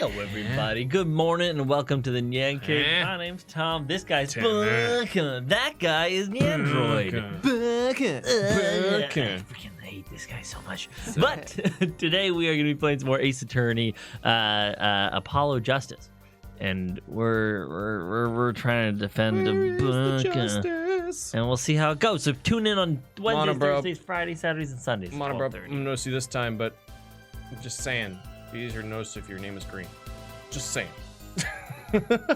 Hello, everybody. Good morning and welcome to the NyanCave. My name's Tom. This guy's Bucka. That guy is Nyandroid. Bucka. I freaking hate this guy so much. But today we are going to be playing some more Ace Attorney, Apollo Justice, and we're trying to defend Bucka. And we'll see how it goes. So tune in on Wednesdays, Thursdays, Fridays, Saturdays, and Sundays. I'm gonna notice you this time, but I'm just saying. Be easier to notice if your name is green. Just saying. There's nothing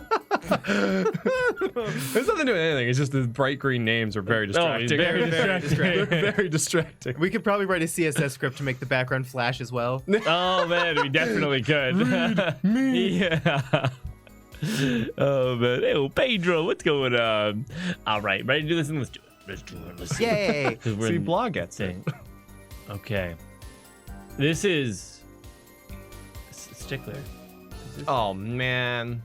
to do with anything. It's just the bright green names are very distracting. Very distracting. Very distracting. We could probably write a CSS script to make the background flash as well. Oh man, we definitely could. Me. Yeah. Oh man, hey, Pedro, what's going on? All right, ready to do this? And let's do it. Let's do it. Yay! See, blog gets it. Okay. This is Stickler. Oh man.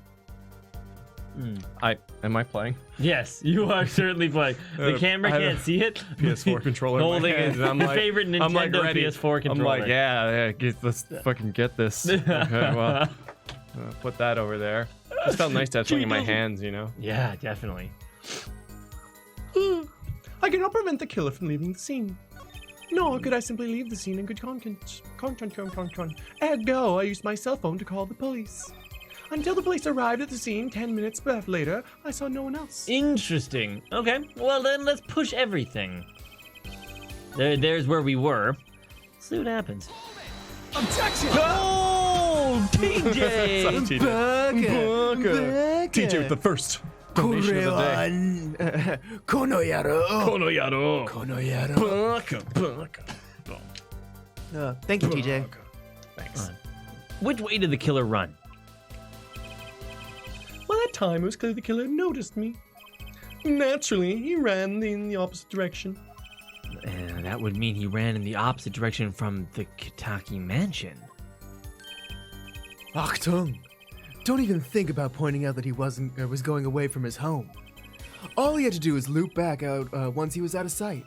Am I playing? Yes, you are certainly playing. The camera can't see it. PS4 controller. Holding in my hands, his I'm like, favorite Nintendo PS4 controller. I'm like, yeah, let's fucking get this. Okay, well, put that over there. It felt nice to have something in my hands, you know? Yeah, definitely. I cannot prevent the killer from leaving the scene. Nor could I simply leave the scene in good conscience. Ergo, I used my cell phone to call the police. Until the police arrived at the scene 10 minutes later, I saw no one else. Interesting. Okay, well then let's push everything. There's where we were. Let's see what happens. Objection! Oh, TJ! Bucka. TJ with the first donation of the day. Konoyaro. Bucka. Thank you, TJ. Thanks. Which way did the killer run? Well, that time it was clear the killer noticed me. Naturally, he ran in the opposite direction. And that would mean he ran in the opposite direction from the Kitaki mansion. Achtung! Don't even think about pointing out that he was going away from his home. All he had to do was loop back out once he was out of sight.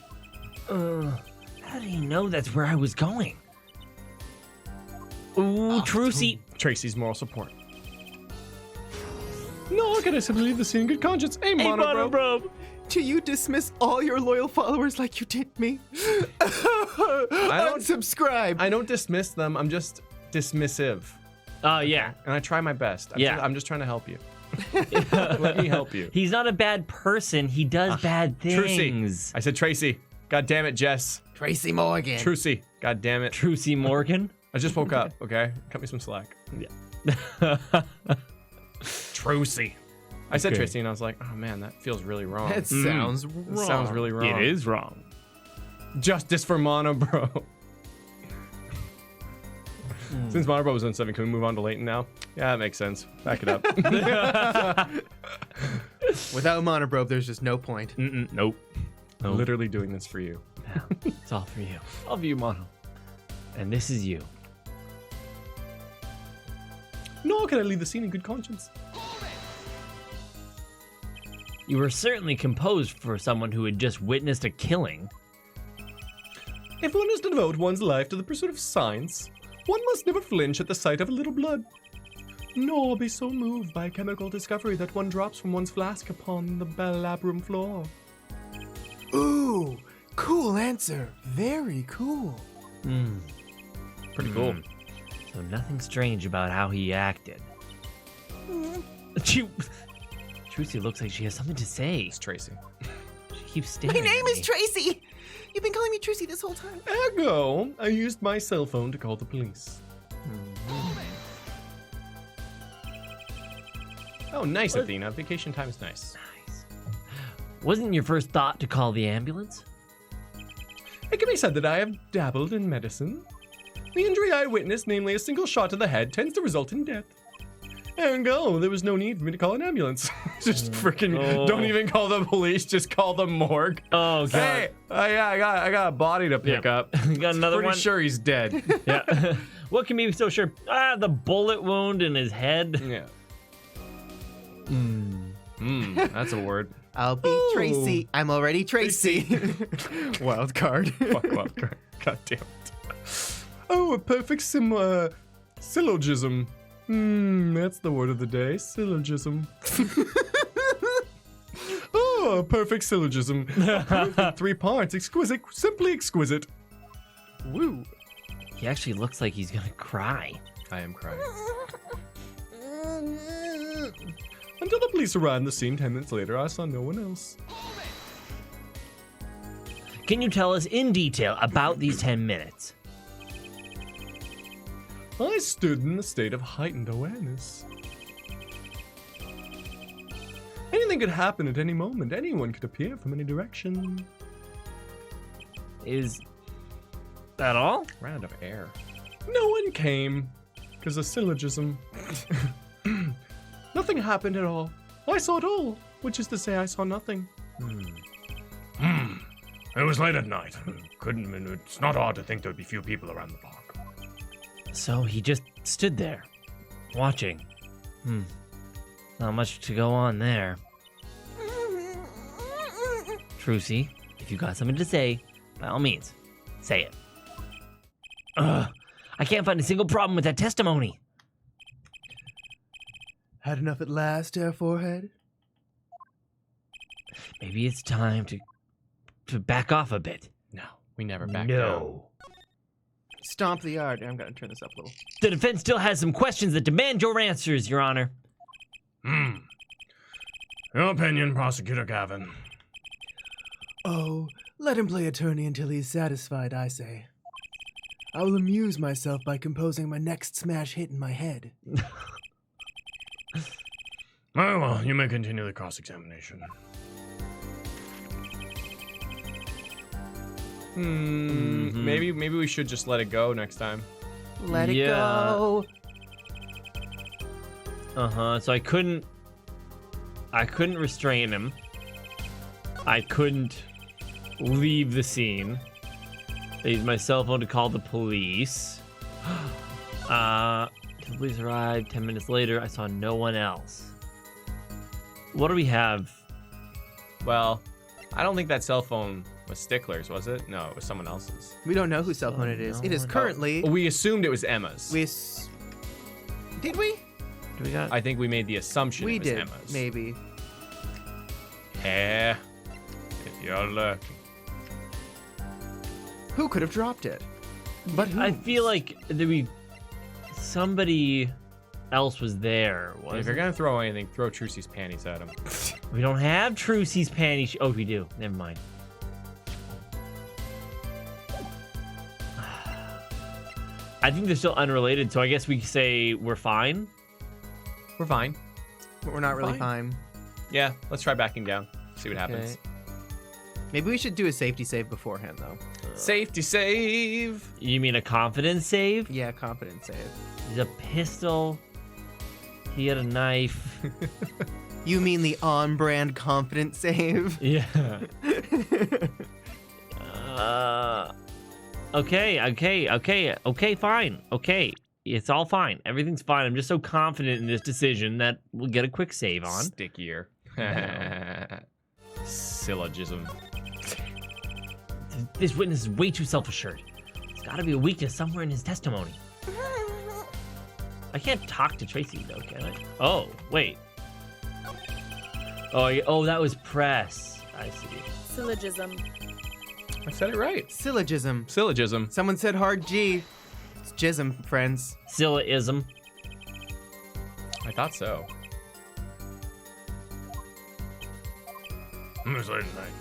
How do you know that's where I was going? Ooh, Trucy. Tracy's moral support. No, can I simply leave the scene in good conscience? Hey, Mono. Do you dismiss all your loyal followers like you did me? Unsubscribe. I don't dismiss them. I'm just dismissive. Oh, yeah. And I try my best. I'm just trying to help you. Let me help you. He's not a bad person. He does bad things. Trucy. I said Tracy. God damn it, Jess. Tracy Morgan. Trucy. God damn it. Trucy Morgan. I just woke up, okay? Cut me some slack. Yeah. Trucy. I said Tracy and I was like, oh man, that feels really wrong. That sounds wrong. That sounds really wrong. It is wrong. Justice for Mono Bro. Since Mono Bro was on 7, can we move on to Leighton now? Yeah, that makes sense. Back it up. Without Monobrobe, there's just no point. Nope. I'm literally doing this for you. It's all for you. Love you, Mono. And this is you. Nor can I leave the scene in good conscience. You were certainly composed for someone who had just witnessed a killing. If one is to devote one's life to the pursuit of science, one must never flinch at the sight of a little blood, nor be so moved by a chemical discovery that one drops from one's flask upon the labrum floor. Ooh, cool answer. Very cool. Pretty cool. So nothing strange about how he acted. Trucy looks like she has something to say. It's Tracy. She keeps staring My at name me. is Tracy. You've been calling me Tracy this whole time. Ergo, I used my cell phone to call the police. Oh, nice, Athena. Vacation time is nice. Nice. Wasn't your first thought to call the ambulance? It can be said that I have dabbled in medicine. The injury I witnessed, namely a single shot to the head, tends to result in death. Ergo, there was no need for me to call an ambulance. Just freaking don't even call the police, just call the morgue. Oh, God. Hey, I got a body to pick up. You got another Pretty one? sure he's dead. Yeah. What can be so sure? The bullet wound in his head. Yeah. That's a word. I'll be Tracy. I'm already Tracy. Wild card. Fuck wild card. God damn it. Oh, a perfect syllogism. That's the word of the day. Syllogism. Oh, perfect syllogism. Perfect 3 parts. Exquisite. Simply exquisite. Woo. He actually looks like he's gonna cry. I am crying. Until the police arrived on the scene 10 minutes later, I saw no one else. Can you tell us in detail about these 10 minutes? I stood in a state of heightened awareness. Anything could happen at any moment. Anyone could appear from any direction. Is that all? Ran out of air. No one came. Because of syllogism. Nothing happened at all. I saw it all. Which is to say I saw nothing. It was late at night. It's not odd to think there'd be few people around the park. So he just stood there, watching. Not much to go on there. Trucy, if you got something to say, by all means, say it. I can't find a single problem with that testimony. Had enough at last, Forehead? Maybe it's time to back off a bit. No, we never back down. Stomp the yard. I'm gonna turn this up a little. The defense still has some questions that demand your answers, Your Honor. Your opinion, Prosecutor Gavin. Oh, let him play attorney until he's satisfied, I say. I will amuse myself by composing my next smash hit in my head. Very well, you may continue the cross-examination. Maybe we should just let it go next time. Let it Yeah. go. So I couldn't restrain him. I couldn't leave the scene. I used my cell phone to call the police. The police arrived 10 minutes later. I saw no one else. What do we have? Well, I don't think that cell phone was Stickler's, was it? No, it was someone else's. We don't know whose cell phone it is. It is currently. We assumed it was Emma's. Did we? Do we got? I think we made the assumption We it was did. Emma's. Maybe. Yeah. If you're lucky. Who could have dropped it? But who? I feel like somebody else was there. If you're gonna throw anything, throw Trucy's panties at him. We don't have Trucy's panties. Oh, we do. Never mind. I think they're still unrelated, so I guess we say we're fine. We're fine. But we're not really fine. Yeah, let's try backing down. See what happens. Okay. Maybe we should do a safety save beforehand, though. Safety save. You mean a confidence save? Yeah, confidence save. He's a pistol. He had a knife. You mean the on-brand confidence save? Yeah. Okay, fine. Okay. It's all fine. Everything's fine. I'm just so confident in this decision that we'll get a quick save on. Stickier. Syllogism. This witness is way too self-assured. There's gotta be a weakness somewhere in his testimony. I can't talk to Tracy though, can I? Oh, wait. Oh, that was press. I see. Syllogism. I said it right. Syllogism. Syllogism. Someone said hard G. It's jism, friends. Sylloism. I thought so. It was late at night.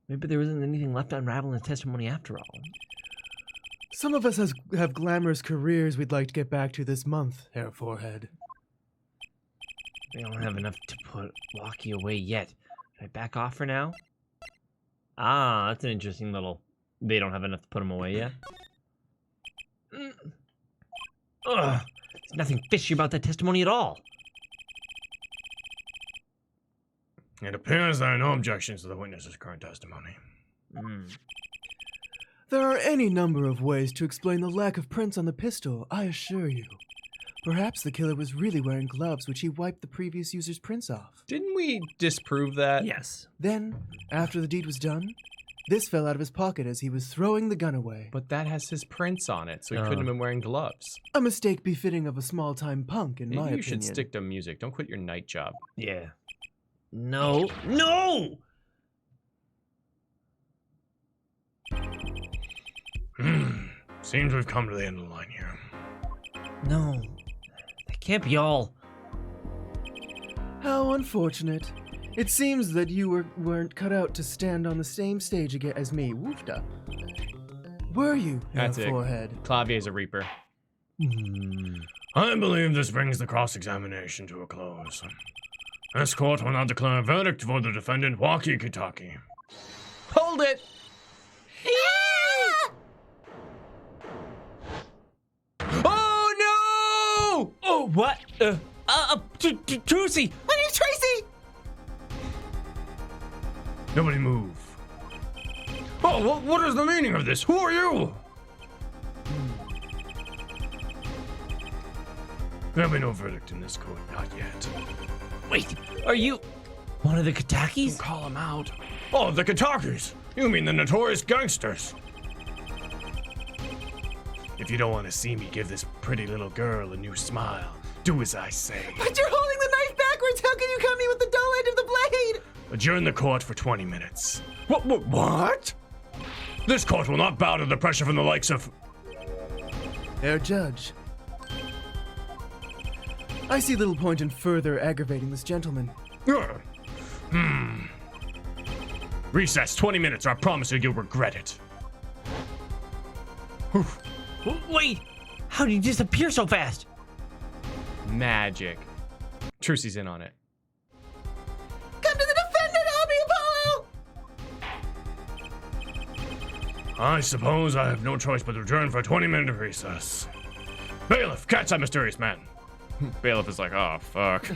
Maybe there isn't anything left to unravel in his testimony after all. Some of us have glamorous careers we'd like to get back to this month, Herr Forehead. We don't have enough to put Walkie away yet. Can I back off for now? Ah, that's an interesting little... They don't have enough to put him away yet. Ugh, there's nothing fishy about that testimony at all. It appears there are no objections to the witness's current testimony. There are any number of ways to explain the lack of prints on the pistol, I assure you. Perhaps the killer was really wearing gloves which he wiped the previous user's prints off. Didn't we disprove that? Yes. Then, after the deed was done, This fell out of his pocket as he was throwing the gun away. But that has his prints on it, so he couldn't have been wearing gloves. A mistake befitting of a small-time punk, in my Maybe opinion. you should stick to music. Don't quit your night job. Yeah. No. No! Seems we've come to the end of the line here. No. That can't be all. How unfortunate. It seems that you weren't cut out to stand on the same stage again as me. Woofed up. Were you, That's it. forehead? Clavier's a reaper. I believe this brings the cross-examination to a close. This court will now declare a verdict for the defendant, Walkie Kitaki. Hold it! Oh, no! Oh, what? Trucy! My name's Tracy! Nobody move. Oh, what is the meaning of this? Who are you? There'll be no verdict in this court, not yet. Wait, are you one of the Kitakis? Call him out. Oh, the Kitakis! You mean the notorious gangsters? If you don't want to see me give this pretty little girl a new smile, do as I say. But you're holding the knife backwards! How can you cut me with the dull edge of the blade? Adjourn the court for 20 minutes. What? This court will not bow to the pressure from the likes of... Herr Judge. I see little point in further aggravating this gentleman. Recess, 20 minutes, or I promise you you'll regret it. Wait, how did he disappear so fast? Magic. Trucy's in on it. Come to the defendant, Apollo! I suppose I have no choice but to adjourn for a 20-minute recess. Bailiff, catch that mysterious man. Bailiff is like, oh, fuck.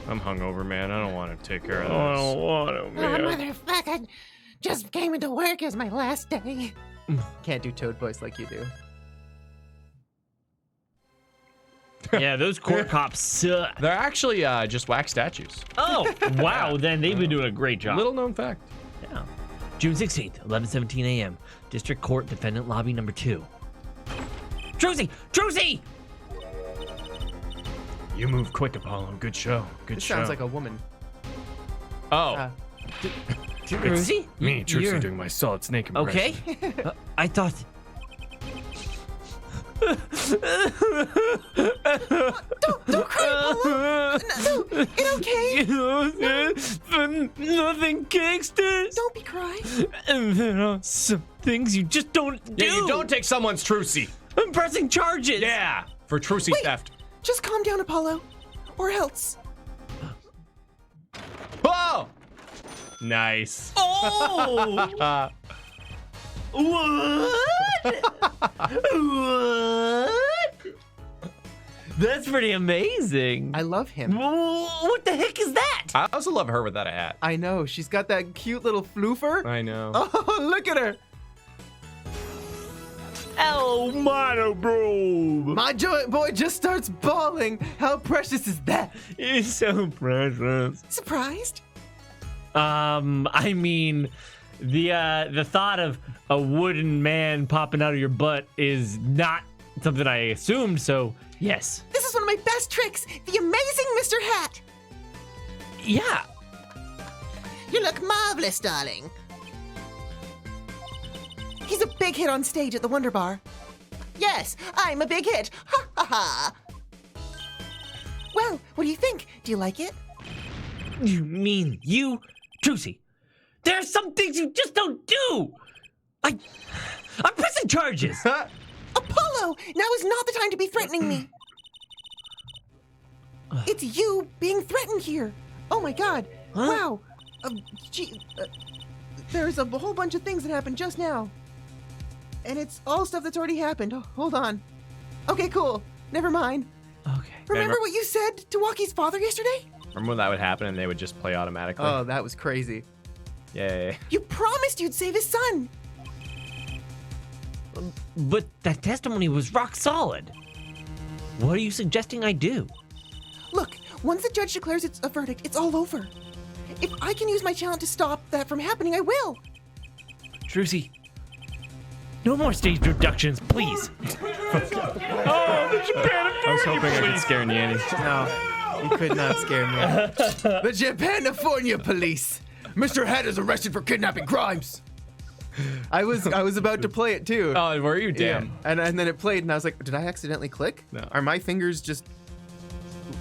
I'm hungover, man. I don't want to take care of this. I don't want to, Oh, man. motherfucker. Just came into work as my last day. Can't do Toad voice like you do. Yeah, those court cops suck. They're actually just wax statues. Oh, wow, then they've been doing a great job. Little known fact. Yeah. June 16th, 11:17 a.m. District Court Defendant Lobby number 2. Trucy! Trucy! You move quick, Apollo. Good show. Good This show. sounds like a woman. Oh. Trucy? Me, truthfully, You're- doing my solid snake Okay. impression. I thought... Don't cry, Apollo. No, it's okay. For nothing, gangsters. Don't be crying. And there are some things you just don't do. Yeah, you don't take someone's Trucy. I'm pressing charges. Yeah. For Trucy theft. Just calm down, Apollo. Or else. Oh! Nice. Oh! What? What? That's pretty amazing. I love him. What the heck is that? I also love her without a hat. I know, she's got that cute little floofer. I know. Oh, look at her. Oh, monobrobe. My joint boy just starts bawling. How precious is that? It's so precious. Surprised? I mean, the thought of a wooden man popping out of your butt is not something I assumed, so yes. This is one of my best tricks. The amazing Mr. Hat. Yeah. You look marvelous, darling. He's a big hit on stage at the Wonder Bar. Yes, I'm a big hit. Ha ha ha. Well, what do you think? Do you like it? You mean you, Trucy? There are some things you just don't do. I'm pressing charges. Apollo, now is not the time to be threatening me. It's you being threatened here. Oh my God. Huh? Wow. Gee, There's a whole bunch of things that happened just now. And it's all stuff that's already happened. Oh, hold on. Okay, cool. Never mind. Okay. remember what you said to Walkie's father yesterday? Remember when that would happen and they would just play automatically? Oh, that was crazy. Yay. You promised you'd save his son. But that testimony was rock solid. What are you suggesting I do? Look, once the judge declares it's a verdict, it's all over. If I can use my talent to stop that from happening, I will. Trucy. No more stage productions, please. I was hoping I could scare Nyanny. No, you could not scare me. The Japanifornia police. Mr. Head is arrested for kidnapping crimes. I was about to play it too. Oh, were you? Damn. Yeah. And then it played, and I was like, did I accidentally click? No. Are my fingers just?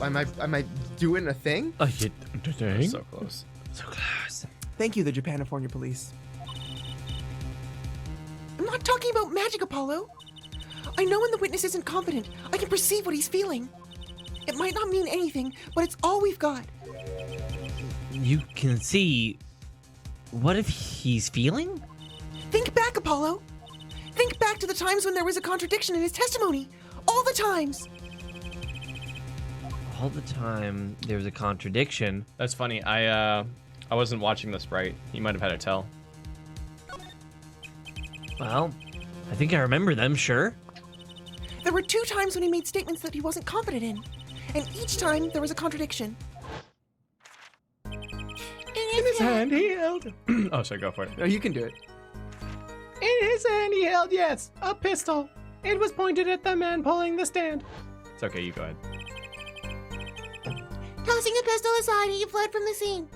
Am I doing a thing? Oh, you dang. So close. So close. Thank you, the Japanifornia police. I'm not talking about magic, Apollo. I know when the witness isn't confident. I can perceive what he's feeling. It might not mean anything, but it's all we've got. You can see. What if he's feeling? Think back, Apollo. Think back to the times when there was a contradiction in his testimony. All the times. All the time there's a contradiction. That's funny. I wasn't watching the sprite. You might have had it tell. Well, I think I remember them, sure. There were 2 times when he made statements that he wasn't confident in. And each time there was a contradiction. In his hand, he held. Oh, sorry, go for it. No, you can do it. In his hand, he held, yes, a pistol. It was pointed at the man pulling the stand. It's okay, you go ahead. Tossing the pistol aside, he fled from the scene.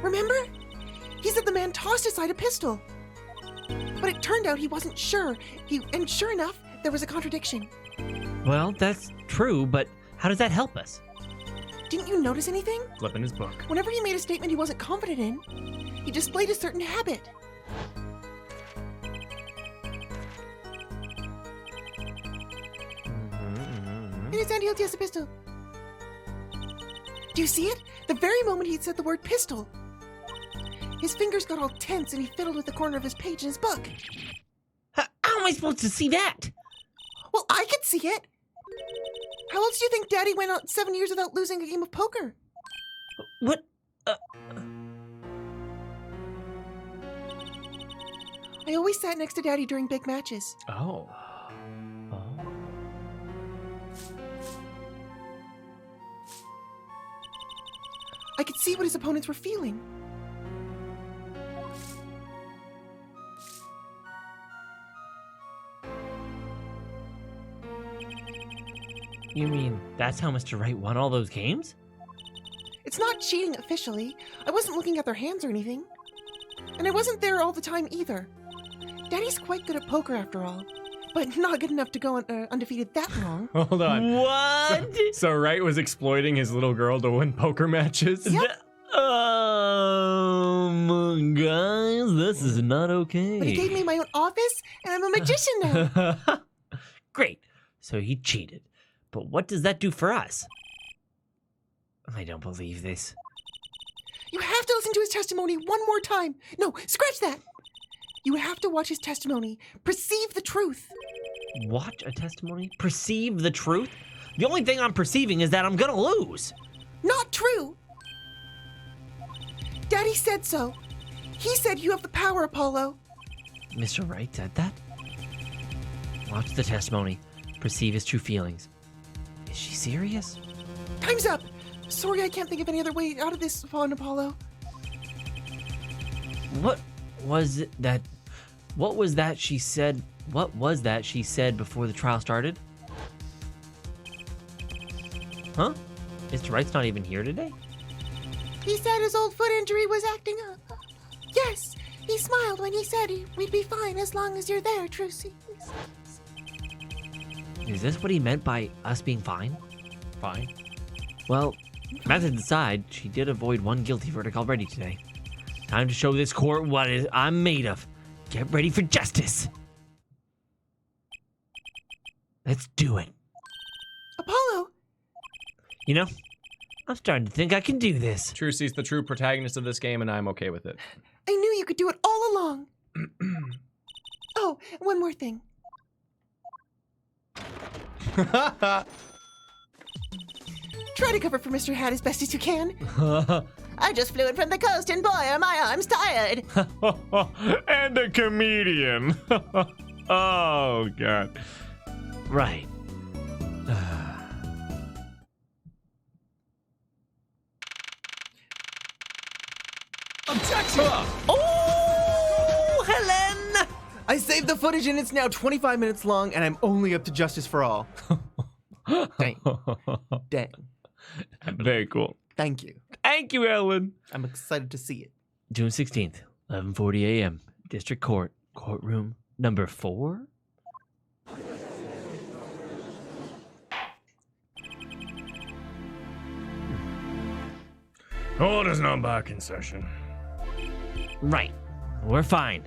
Remember? He said the man tossed aside a pistol. But it turned out he wasn't sure. And sure enough, there was a contradiction. Well, that's true, but how does that help us? Didn't you notice anything? Flipping his book. Whenever he made a statement he wasn't confident in, he displayed a certain habit. In his hand he held a pistol. Do you see it? The very moment he said the word pistol. His fingers got all tense and he fiddled with the corner of his page in his book. How am I supposed to see that? Well, I could see it. How else do you think Daddy went on 7 years without losing a game of poker? What? I always sat next to Daddy during big matches. Oh. I could see what his opponents were feeling. You mean that's how Mr. Wright won all those games? It's not cheating officially. I wasn't looking at their hands or anything. And I wasn't there all the time either. Daddy's quite good at poker after all, but not good enough to go undefeated that long. Hold on. What? So Wright was exploiting his little girl to win poker matches? Yep. Guys, this is not okay. But he gave me my own office, and I'm a magician now. Great. So he cheated. But what does that do for us? I don't believe this. You have to listen to his testimony one more time. No, scratch that. You have to watch his testimony. Perceive the truth. Watch a testimony? Perceive the truth? The only thing I'm perceiving is that I'm gonna lose. Not true. Daddy said so. He said you have the power, Apollo. Mr. Wright said that? Watch the testimony. Perceive his true feelings. Is she serious? Time's up. Sorry, I can't think of any other way out of this one, Apollo. What was that? What was that she said? What was that she said before the trial started? Huh? Mr. Wright's not even here today? He said his old foot injury was acting up. Yes, he smiled when he said we'd be fine as long as you're there, Trucy. Is this what he meant by us being fine? Fine. Well, methods aside, she did avoid one guilty verdict already today. Time to show this court what I'm made of. Get ready for justice. Let's do it. Apollo! You know, I'm starting to think I can do this. Trucy's the true protagonist of this game, and I'm okay with it. I knew you could do it all along. Oh, one more thing. Try to cover for Mr. Hat as best as you can. I just flew in from the coast, and boy, are my arms tired. And a comedian. Oh, God. Right. Objection! Oh! I saved the footage and it's now 25 minutes long and I'm only up to justice for all. Dang. Dang. Very cool. Thank you. Thank you, Ellen. I'm excited to see it. June 16th, 11:40 a.m. District Court, courtroom number 4. Court is now back in session. Right. We're fine.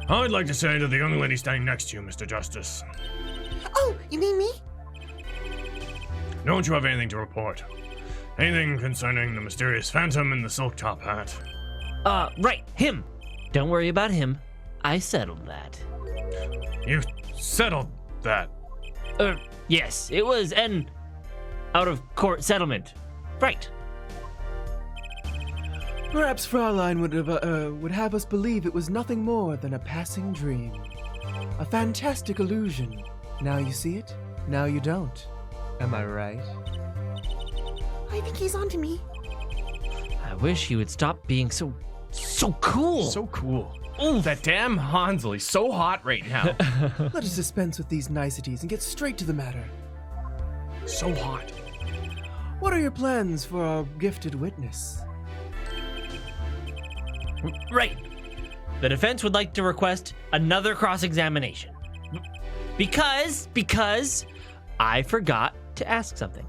I'd like to say to the young lady standing next to you, Mr. Justice, Oh, you mean me? don't you have anything to report? Anything concerning the mysterious phantom in the silk top hat? Right. Him. Don't worry about him. I settled that. You settled that. Yes. It was an out-of-court settlement. Right. Perhaps Fraulein would have us believe it was nothing more than a passing dream. A fantastic illusion. Now you see it, now you don't. Am I right? I think he's onto me. I wish he would stop being so cool. So cool. Oh, that damn Hansel. He's so hot right now. Let us dispense with these niceties and get straight to the matter. So hot. What are your plans for our gifted witness? Right. The defense would like to request another cross-examination. Because I forgot to ask something.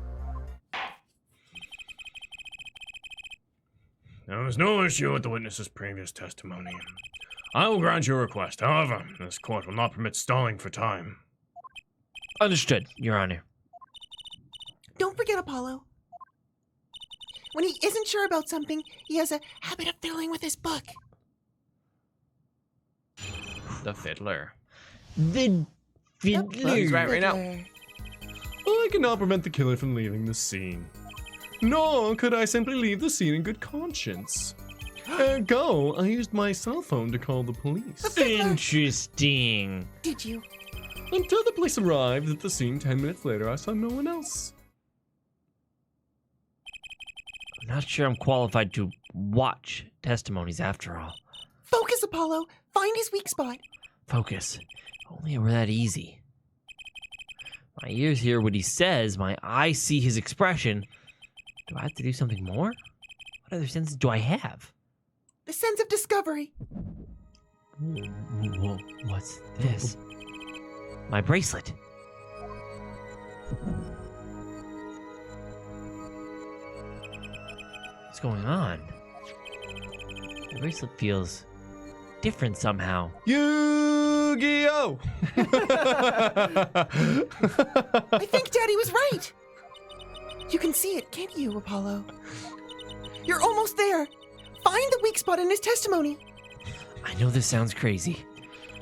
There was no issue with the witness's previous testimony. I will grant your request. However, this court will not permit stalling for time. Understood, Your Honor. Don't forget Apollo. When he isn't sure about something, he has a habit of fiddling with his book. The fiddler. The fiddler. He's right now. Fiddler. I cannot prevent the killer from leaving the scene. Nor could I simply leave the scene in good conscience. Ergo, I used my cell phone to call the police. Interesting. Did you? Until the police arrived at the scene 10 minutes later, I saw no one else. I'm not sure I'm qualified to watch testimonies after all. Focus, Apollo. Find his weak spot. Focus. If only it were that easy. My ears hear what he says, my eyes see his expression. Do I have to do something more? What other senses do I have? The sense of discovery. Whoa, what's this? My bracelet. What's going on? My bracelet feels different somehow. Yu-Gi-Oh! I think Daddy was right. You can see it, can't you, Apollo? You're almost there. Find the weak spot in his testimony. I know this sounds crazy.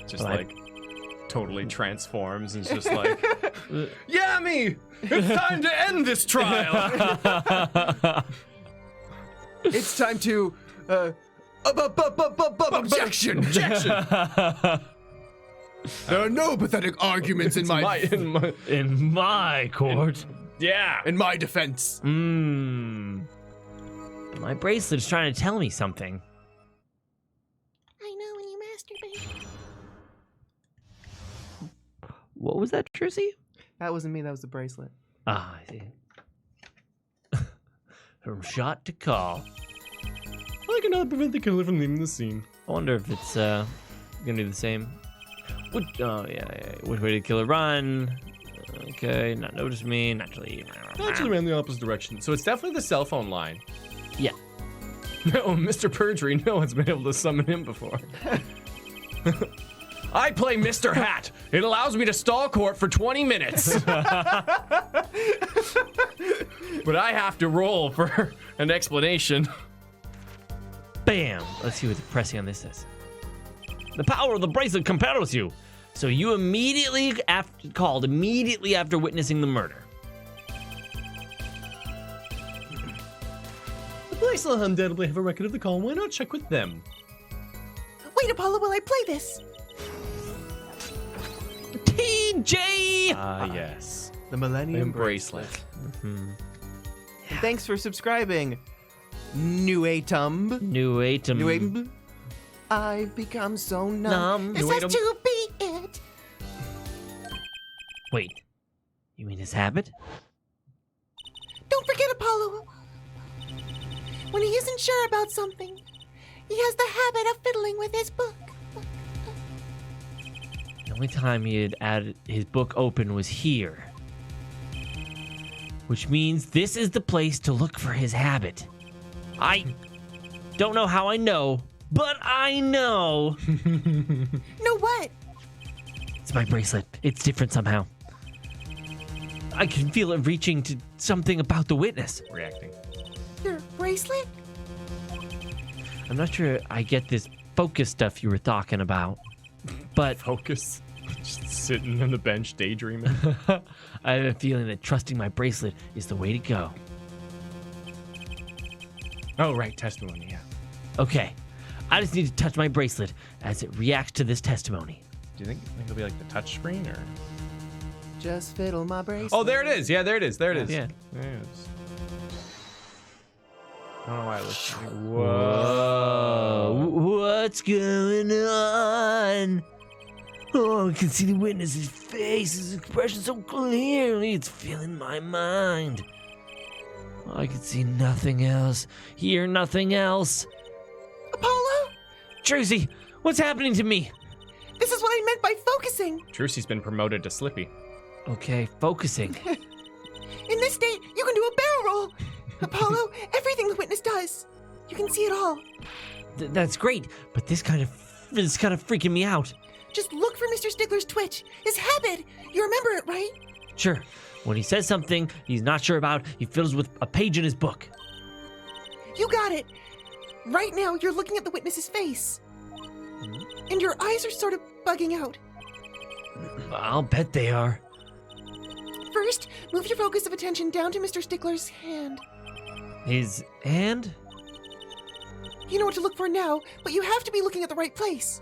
Just But like totally transforms and is just like, Yummy! It's time to end this trial! It's time to, objection! Objection! There are no pathetic arguments in my In my court. Yeah. in my defense. My bracelet is trying to tell me something. I know when you masturbate. What was that, Trissie? That wasn't me, that was the bracelet. Ah, I see. From shot to call. I cannot prevent the killer from leaving the scene. I wonder if it's gonna do the same. Which way did the killer run? Okay, not notice me, naturally. Actually ran the opposite direction, so it's definitely the cell phone line. Yeah. No, Mr. Perjury, no one's been able to summon him before. I play Mr. Hat. It allows me to stall court for 20 minutes. But I have to roll for an explanation. Bam! Let's see what the pressing on this says. The power of the bracelet compels you. So you called immediately after witnessing the murder. The police will undoubtedly have a record of the call. Why not check with them? Wait, Apollo, while I play this. TJ! Ah, yes. The Millennium Bracelet. And thanks for subscribing, New Atum. New Atom. New Atum. I've become so numb. This Wait, has to be it. Wait, you mean his habit? Don't forget Apollo. When he isn't sure about something, he has the habit of fiddling with his book. The only time he had had his book open was here. Which means this is the place to look for his habit. I don't know how I know, but I know. No, what? It's my bracelet. It's different somehow. I can feel it reaching to something about the witness. Reacting. Your bracelet? I'm not sure I get this focus stuff you were talking about, but Focus. Just sitting on the bench daydreaming. I have a feeling that trusting my bracelet is the way to go. Oh, right. Testimony, yeah. Okay, I just need to touch my bracelet as it reacts to this testimony. Do you think it'll be like the touch screen or? Just fiddle my bracelet. Oh, there it is. Yeah, there it is. There it is. Yeah. There it is. I don't know why I was. Whoa. What's going on? Oh, I can see the witness's face, his expression so clearly. It's filling my mind. I can see nothing else, hear nothing else. Apollo? Tracy, what's happening to me? This is what I meant by focusing. Trucy's been promoted to Slippy. Okay, focusing. In this state, you can do a barrel roll. Apollo, everything the witness does. You can see it all. That's great, but this kind of freaking me out. Just look for Mr. Stickler's twitch. His habit. You remember it, right? Sure, when he says something he's not sure about, he fills with a page in his book. You got it. Right now, you're looking at the witness's face. And your eyes are sort of bugging out. I'll bet they are. First, move your focus of attention down to Mr. Stickler's hand. His hand? You know what to look for now, but you have to be looking at the right place.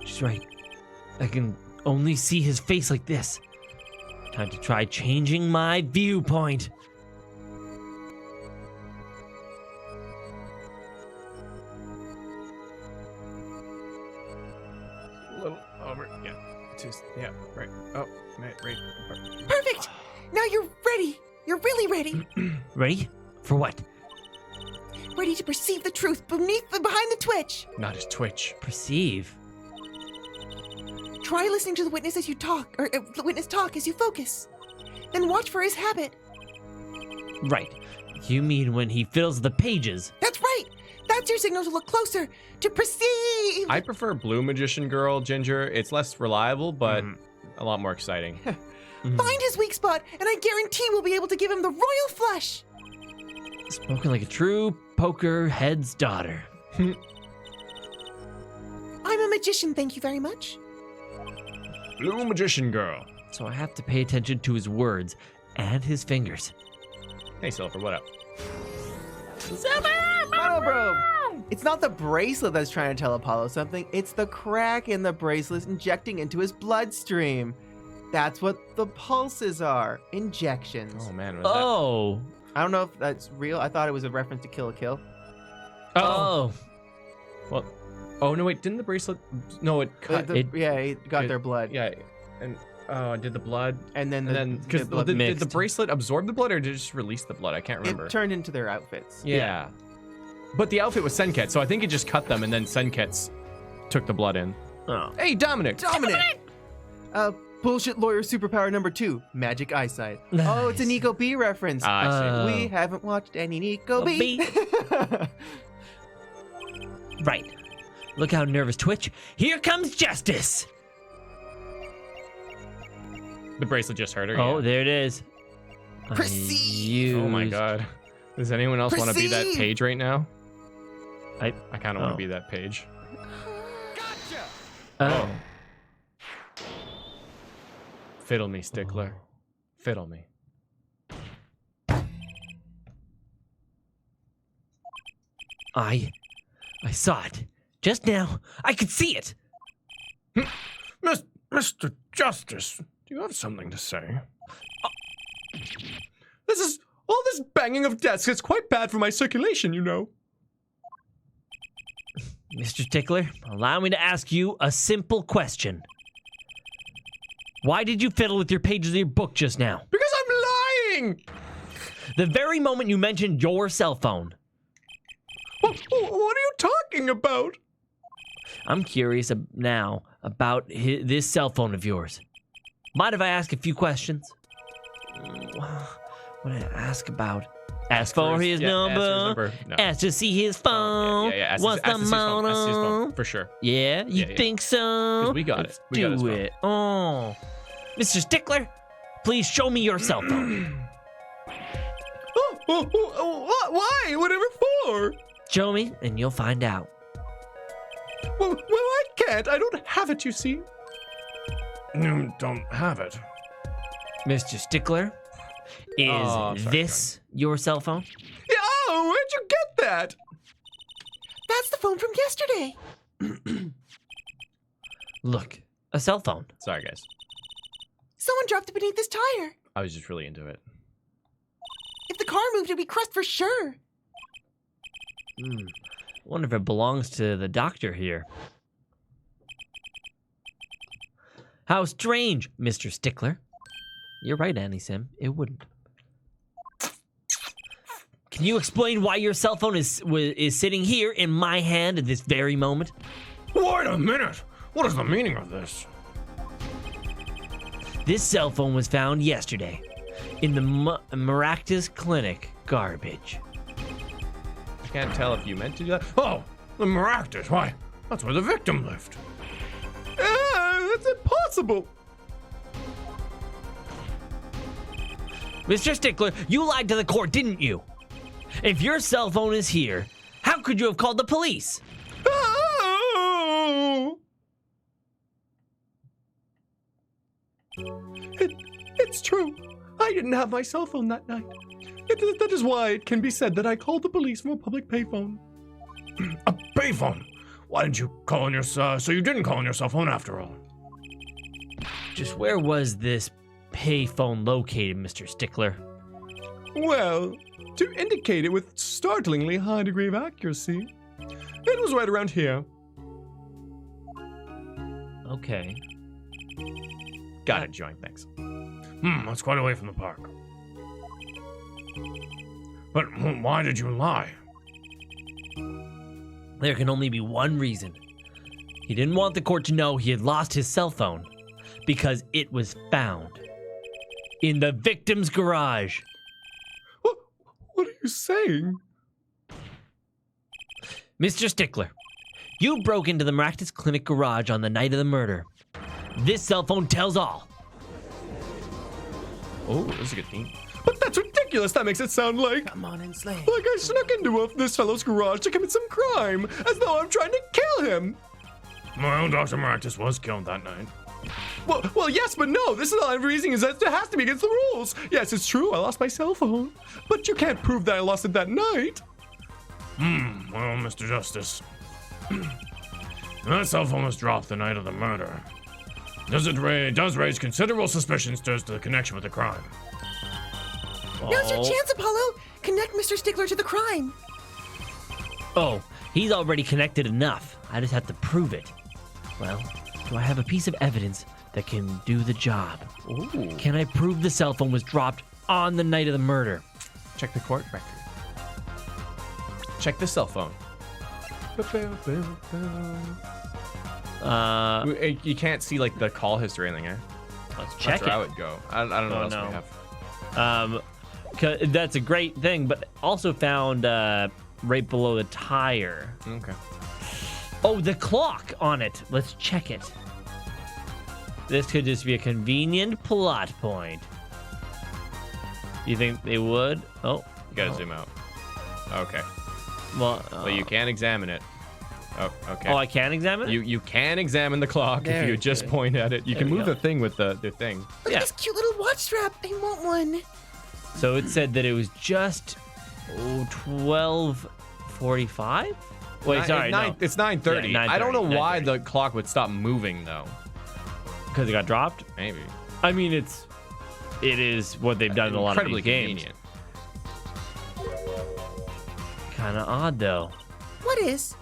She's right. I can only see his face like this. Time to try changing my viewpoint. A little over. Yeah. Just, yeah. Right. Oh, right. Perfect! Now you're ready. You're really ready. Ready? For what? Ready to perceive the truth behind the twitch. Not his twitch. Perceive. Try listening to the witness as you talk, or the witness talk as you focus. Then watch for his habit. Right. You mean when he fills the pages? That's right. That's your signal to look closer, to perceive. I prefer Blue Magician Girl, Ginger. It's less reliable, but a lot more exciting. Find his weak spot, and I guarantee we'll be able to give him the royal flush. Spoken like a true poker head's daughter. I'm a magician, thank you very much. Blue Magician Girl. So I have to pay attention to his words and his fingers. Hey, Silver, what up? Monobro! It's not the bracelet that's trying to tell Apollo something. It's the crack in the bracelet injecting into his bloodstream. That's what the pulses are. Injections. Oh, man. Was Oh. I don't know if that's real. I thought it was a reference to Kill a Kill. that... Oh. Well, oh, no, wait. Didn't the bracelet... No, it cut... Yeah, it got their blood. Yeah, and... did the blood... And then Because blood did the mixed. bracelet absorb the blood, or did it just release the blood? I can't remember. it turned into their outfits. Yeah. But the outfit was Senket, so I think it just cut them, and then Senket's took the blood in. Oh. Hey, Dominic! Bullshit lawyer superpower number 2, magic eyesight. Oh, it's a Nice. Nico B reference. Ah, I see. We haven't watched any Nico B. Right. Look how nervous Twitch. Here comes justice. The bracelet just hurt her. Oh, yeah. there it is. Perceive. Oh my god. Does anyone else want to be that Perceive. page right now? I kind of want Oh. to be that page. Oh. Fiddle me, Stickler. Fiddle me. I saw it. Just now. I could see it. Mr. Justice, do you have something to say? This is... All this banging of desks is quite bad for my circulation, you know. Mr. Stickler, allow me to ask you a simple question. Why did you fiddle with your pages of your book just now? Because I'm lying! The very moment you mentioned your cell phone. What are you talking about? I'm curious now about this cell phone of yours. Mind if I ask a few questions? What did I ask about? Ask for his number. No. Ask to see his phone. Yeah. What's the Ask his phone, for sure. Yeah, you think so? 'Cause we got Let's it. We got his do phone. it. Oh, Mr. Stickler, please show me your cell phone. Why? Whatever for? Show me, and you'll find out. Well, I can't. I don't have it, you see. You don't have it. Mr. Stickler, is Oh, sorry, this your cell phone? Yeah, oh, where'd you get that? That's the phone from yesterday. Look, a cell phone. Sorry, guys. Someone dropped it beneath this tire. I was just really into it. If the car moved, it'd be crushed for sure. Wonder if it belongs to the doctor here. How strange, Mr. Stickler. You're right, Annie Sim. It wouldn't. Can you explain why your cell phone is sitting here in my hand at this very moment? Wait a minute. What is the meaning of this? This cell phone was found yesterday in the Maractus Clinic garbage. I can't tell if you meant to do that. Oh, the Maractus. Why? That's where the victim lived. That's impossible. Mr. Stickler, you lied to the court, didn't you? If your cell phone is here, how could you have called the police? Oh! It's true. I didn't have my cell phone that night. That is why it can be said that I called the police from a public payphone. A payphone. Why didn't you call on your so you didn't call on your cell phone after all? Just where was this payphone located, Mr. Stickler? Well, to indicate it with startlingly high degree of accuracy, it was right around here. Okay. Got it, Join. Thanks. That's quite away from the park. But why did you lie? There can only be one reason. He didn't want the court to know he had lost his cell phone because it was found in the victim's garage. What are you saying? Mr. Stickler, you broke into the Maractus Clinic garage on the night of the murder. This cell phone tells all. Oh, this is a good theme. But that's ridiculous. That makes it sound like Come on and slay. like I snuck into this fellow's garage to commit some crime, as though I'm trying to kill him. My own Dr. Maractus was killed that night. Well, yes, but no. This is all I'm reasoning is that it has to be against the rules. Yes, it's true. I lost my cell phone, but you can't prove that I lost it that night. Well, Mr. Justice, that cell phone was dropped the night of the murder. It does raise considerable suspicions as to the connection with the crime. Now's your chance, Apollo. Connect Mr. Stickler to the crime. Oh, he's already connected enough. I just have to prove it. Well, do I have a piece of evidence that can do the job? Ooh. Can I prove the cell phone was dropped on the night of the murder? Check the court record. Check the cell phone. You can't see like the call history or anything, eh? Let's check That's where I it. would go. I don't know what else no. we have. 'Cause that's a great thing, but also found right below the tire. Okay. Oh, the clock on it. Let's check it. This could just be a convenient plot point. You think they would? Oh, You gotta zoom out. Okay. well. But you can examine it. Oh, okay. Oh, I can examine it? You can examine the clock if you Very just good. point at it. You There can we move go. the thing with the thing. Look Yeah. at this cute little watch strap. I want one. So it said that it was just 12:45. Wait, sorry, no, It's 9:30. Yeah, I don't know 9:30, why 9:30. the clock would stop moving though. because it got dropped. Maybe. I mean, it is what they've done in a lot of Incredibly these games. convenient. Kind of odd though. What is?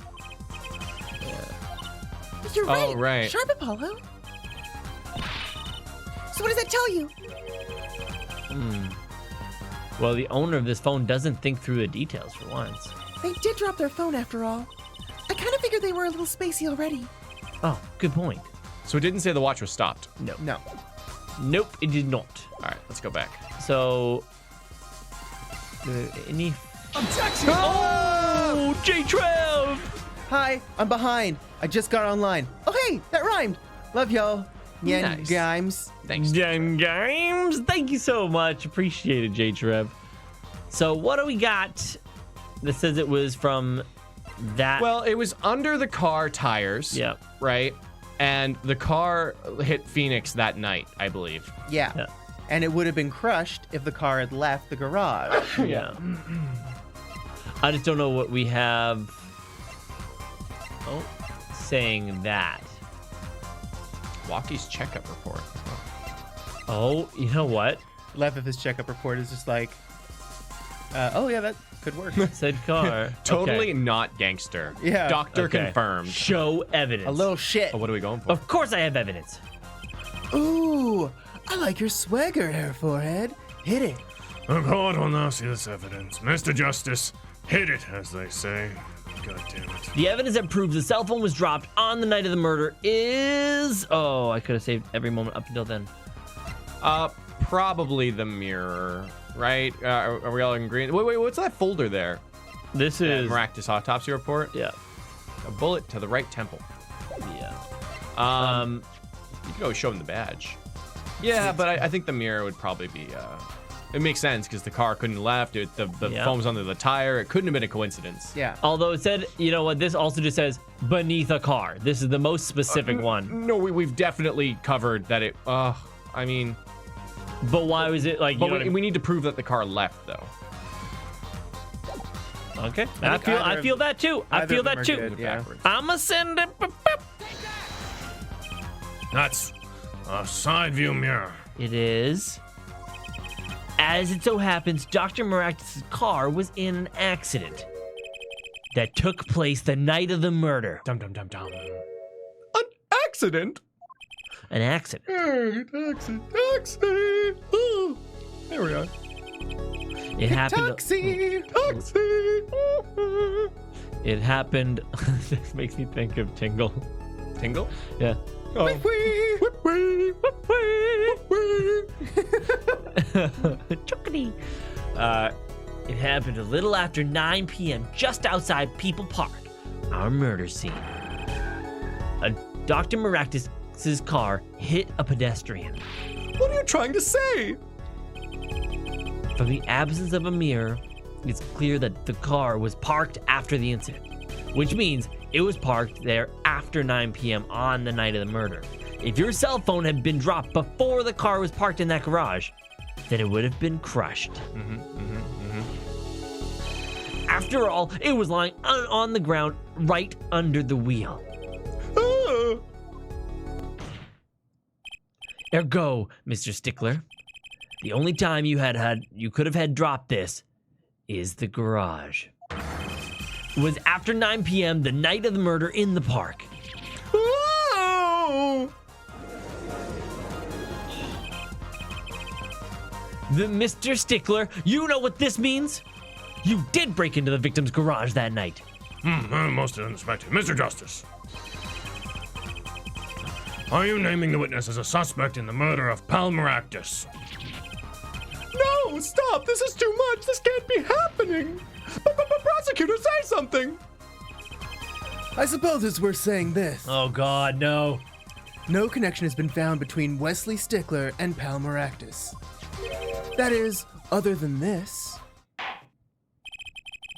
You're right. Oh, right. Sharp Apollo. So what does that tell you? Well, the owner of this phone doesn't think through the details for once. They did drop their phone after all. I kind of figured they were a little spacey already. Oh, good point. So it didn't say the watch was stopped. No. No. Nope, it did not. All right, let's go back. So, any... Objection! Oh, J-Trev! Hi, I'm behind. I just got online. Oh, hey, that rhymed. Love y'all. Nice. Games. Thanks. Damn games. Thank you so much. Appreciate it, J-Trev. So what do we got that says it was from that? Well, it was under the car tires. Yeah. Right? And the car hit Phoenix that night, I believe. Yeah. Yeah. And it would have been crushed if the car had left the garage. Yeah. I just don't know what we have. Oh, saying that. Walkie's checkup report. Oh, you know what? Left of his checkup report is just like, oh yeah, that could work. Said car. Totally Okay. not gangster. Yeah. Doctor Okay. confirmed. Show evidence. A little shit. Oh, what are we going for? Of course I have evidence. Ooh, I like your swagger, Hair Forehead. Hit it. The court will now see this evidence. Mr. Justice, hit it, as they say. God damn it. The evidence that proves the cell phone was dropped on the night of the murder is... Oh, I could have saved every moment up until then. Probably the mirror, right? Are we all in green? Wait, what's that folder there? This That is... Maractus autopsy report? Yeah. A bullet to the right temple. Yeah. You could always show him the badge. Yeah, but I think the mirror would probably be... It makes sense because the car couldn't have left. The Yeah. phone was under the tire. It couldn't have been a coincidence. Yeah. Although it said, you know what, this also just says beneath a car. This is the most specific one. No, we've definitely covered that it... I mean... But why was it like, you But know what I mean? we need to prove that the car left, though. Okay. I I think feel either of- that too. I either feel of them that are too. good, yeah. Backwards. I'ma send it. That's a side view mirror. It is. As it so happens, Dr. Maractus' car was in an accident that took place the night of the murder. Dum dum dum dum. An accident? An accident. Hey, taxi. Oh, there we are. It happened. Taxi. Taxi. It happened. This makes me think of Tingle. Tingle? Yeah. Oh. Whip wee. Chocolate. It happened a little after 9 p.m. just outside People Park, our murder scene. Dr. Maractus' car hit a pedestrian. What are you trying to say? From the absence of a mirror, it's clear that the car was parked after the incident, which means it was parked there after 9 p.m. on the night of the murder. If your cell phone had been dropped before the car was parked in that garage, then it would have been crushed. After all, it was lying on the ground right under the wheel. Oh. Ergo, Mr. Stickler, the only time you could have had dropped this is the garage. It was after 9 p.m. the night of the murder in the park. Oh. Mr. Stickler, you know what this means? You did break into the victim's garage that night. Most unexpected. Mr. Justice. Are you naming the witness as a suspect in the murder of Pal Maractus? No, stop. This is too much. This can't be happening. Prosecutor, say something. I suppose it's worth saying this. Oh God, no. No connection has been found between Wesley Stickler and Pal Maractus. That is, other than this.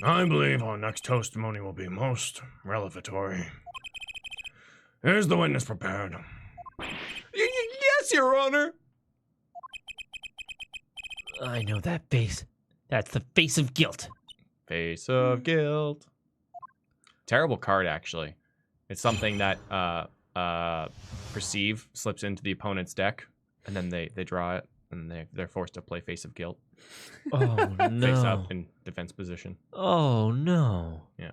I believe our next testimony will be most revelatory. Is the witness prepared? Yes, Your Honor. I know that face. That's the face of guilt. Face of guilt. Terrible card, actually. It's something that Perceive slips into the opponent's deck, and then they draw it, and they're forced to play Face of Guilt. Oh no. Face up in defense position. Oh no. Yeah.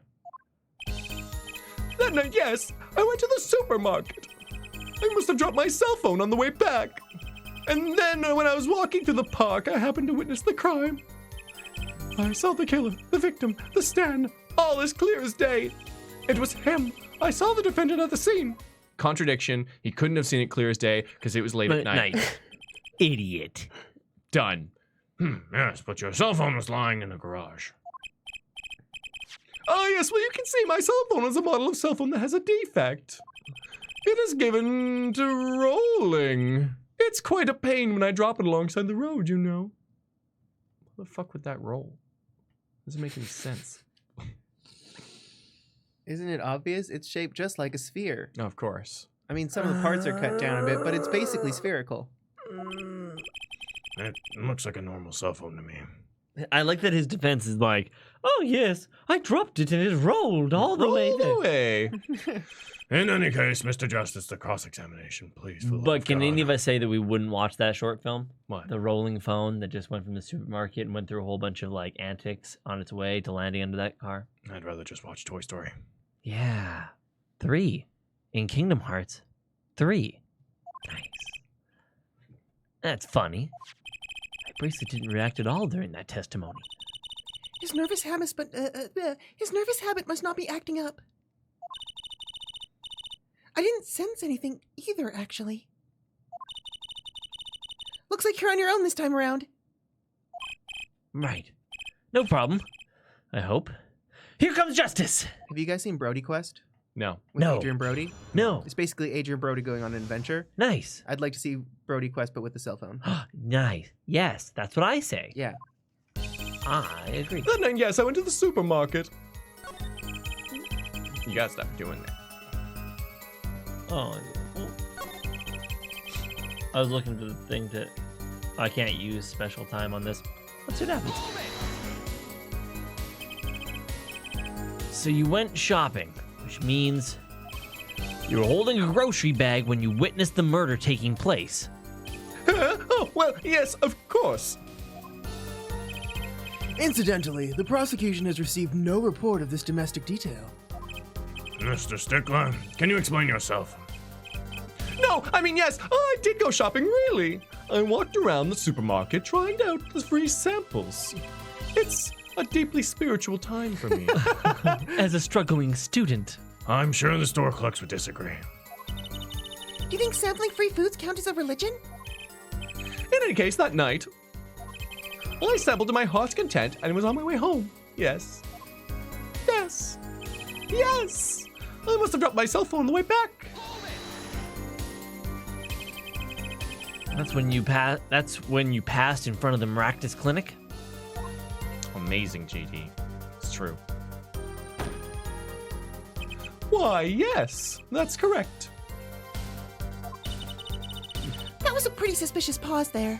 That night, yes, I went to the supermarket. I must have dropped my cell phone on the way back. And then when I was walking through the park, I happened to witness the crime. I saw the killer, the victim, the stand, all as clear as day. It was him. I saw the defendant at the scene. Contradiction. He couldn't have seen it clear as day because it was late at night. Idiot. Done. Yes, but your cell phone was lying in the garage. Oh, yes, well, you can see my cell phone is a model of cell phone that has a defect. It is given to rolling. It's quite a pain when I drop it alongside the road, you know. How the fuck would that roll? Doesn't make any sense. Isn't it obvious? It's shaped just like a sphere. Of course. I mean, some of the parts are cut down a bit, but it's basically spherical. It looks like a normal cell phone to me. I like that his defense is like, oh yes, I dropped it and it rolled all the way there. Away. In any case, Mr. Justice, the cross-examination, please. For the love But of can God. any of us say that we wouldn't watch that short film? What? The rolling phone that just went from the supermarket and went through a whole bunch of like antics on its way to landing under that car? I'd rather just watch Toy Story. Yeah. 3. In Kingdom Hearts. 3. Nice. That's funny. My bracelet didn't react at all during that testimony. His nervous habit, his nervous habit must not be acting up. I didn't sense anything either, actually. Looks like you're on your own this time around. Right. No problem. I hope. Here comes justice! Have you guys seen Brody Quest? No. With No. Adrian Brody? No. It's basically Adrian Brody going on an adventure. Nice. I'd like to see Brody Quest, but with the cell phone. Nice. Yes, that's what I say. Yeah. I agree. That night, yes, I went to the supermarket. You gotta stop doing that. Oh. I was looking for the thing to... I can't use special time on this. Let's see what happens. So you went shopping, which means you were holding a grocery bag when you witnessed the murder taking place. Oh, well, yes, of course. Incidentally, the prosecution has received no report of this domestic detail. Mr. Stickler, can you explain yourself? No, I mean, yes, I did go shopping, really. I walked around the supermarket trying out the free samples. It's a deeply spiritual time for me. As a struggling student. I'm sure the store clerks would disagree. Do you think sampling free foods count as a religion? In any case, that night, I sampled to my heart's content and was on my way home. Yes. Yes. Yes. I must have dropped my cell phone on the way back. That's when you passed in front of the Maractus Clinic? Amazing, GD. It's true. Why, yes, that's correct. That was a pretty suspicious pause there.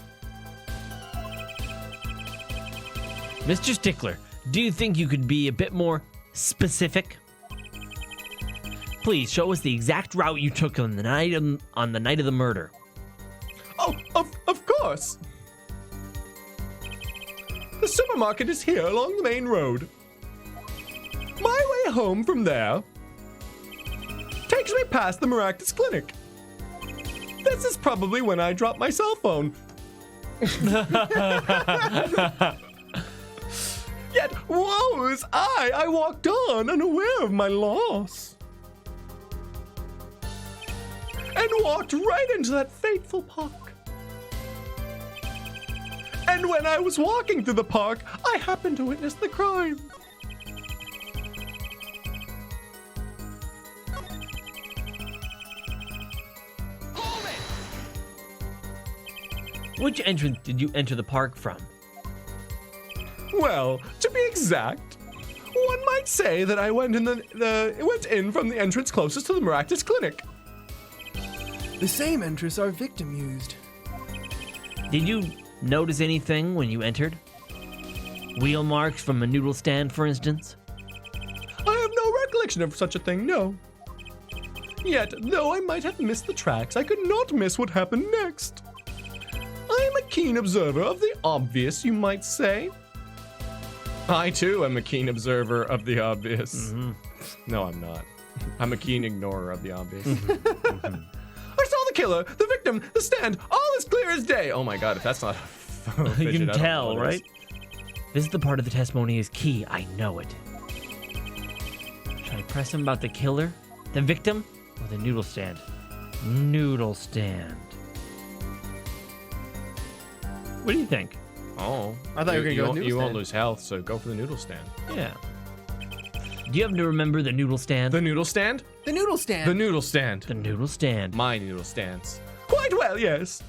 Mr. Stickler, do you think you could be a bit more specific? Please show us the exact route you took on the night of the murder. Oh, of course. The supermarket is here along the main road. My way home from there takes me past the Maractus Clinic. This is probably when I dropped my cell phone. Yet, woe is I walked on unaware of my loss. And walked right into that fateful park. And when I was walking through the park, I happened to witness the crime. Which entrance did you enter the park from? Well, to be exact, one might say that I went in from the entrance closest to the Maractus Clinic. The same entrance our victim used. Did you notice anything when you entered? Wheel marks from a noodle stand, for instance? I have no recollection of such a thing, no. Yet, though I might have missed the tracks, I could not miss what happened next. I am a keen observer of the obvious, you might say. I, too, am a keen observer of the obvious. Mm-hmm. No, I'm not. I'm a keen ignorer of the obvious. I saw the killer, the victim, the stand, all as clear as day. Oh my god, if that's not a You fidget, can I don't know tell, what right? This is the part of the testimony is key. I know it. Should I press him about the killer, the victim, or the noodle stand? Noodle stand. What do you think? Oh. I thought you were gonna go with noodle You won't stand. lose health, so go for the noodle stand. Yeah. Do you happen to remember the noodle stand? The noodle stand? The noodle stand. The noodle stand. The noodle stand. My noodle stands. Quite well, yes.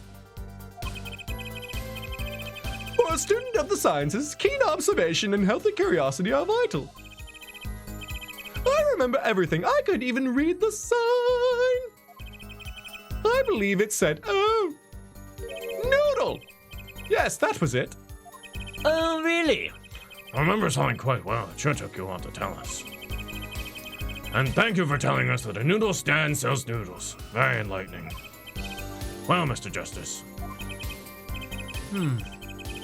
For a student of the sciences, keen observation and healthy curiosity are vital. I remember everything. I could even read the sign. I believe it said, oh, noodle. Yes, that was it. Oh, really? I remember something quite well. It sure took you a while to tell us. And thank you for telling us that a noodle stand sells noodles. Very enlightening. Well, Mr. Justice.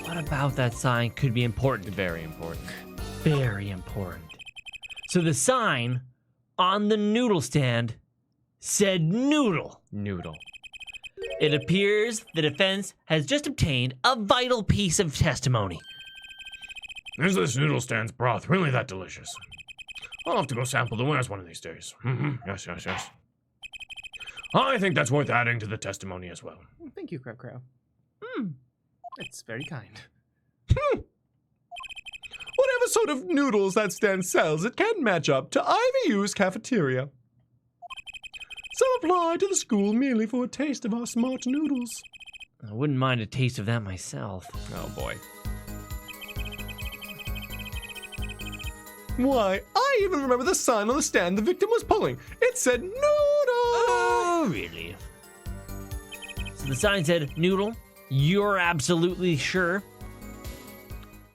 What about that sign could be important? Very important. Very important. So the sign on the noodle stand said noodle. Noodle. It appears the defense has just obtained a vital piece of testimony. Is this noodle stand's broth really that delicious? I'll have to go sample the wares one of these days. Yes. I think that's worth adding to the testimony as well. Thank you, Crab Crow. It's very kind. Whatever sort of noodles that stand sells, it can match up to IVU's cafeteria. Some apply to the school merely for a taste of our smart noodles. I wouldn't mind a taste of that myself. Oh boy. Why, I even remember the sign on the stand the victim was pulling. It said noodle! Oh, really? So the sign said noodle? You're absolutely sure?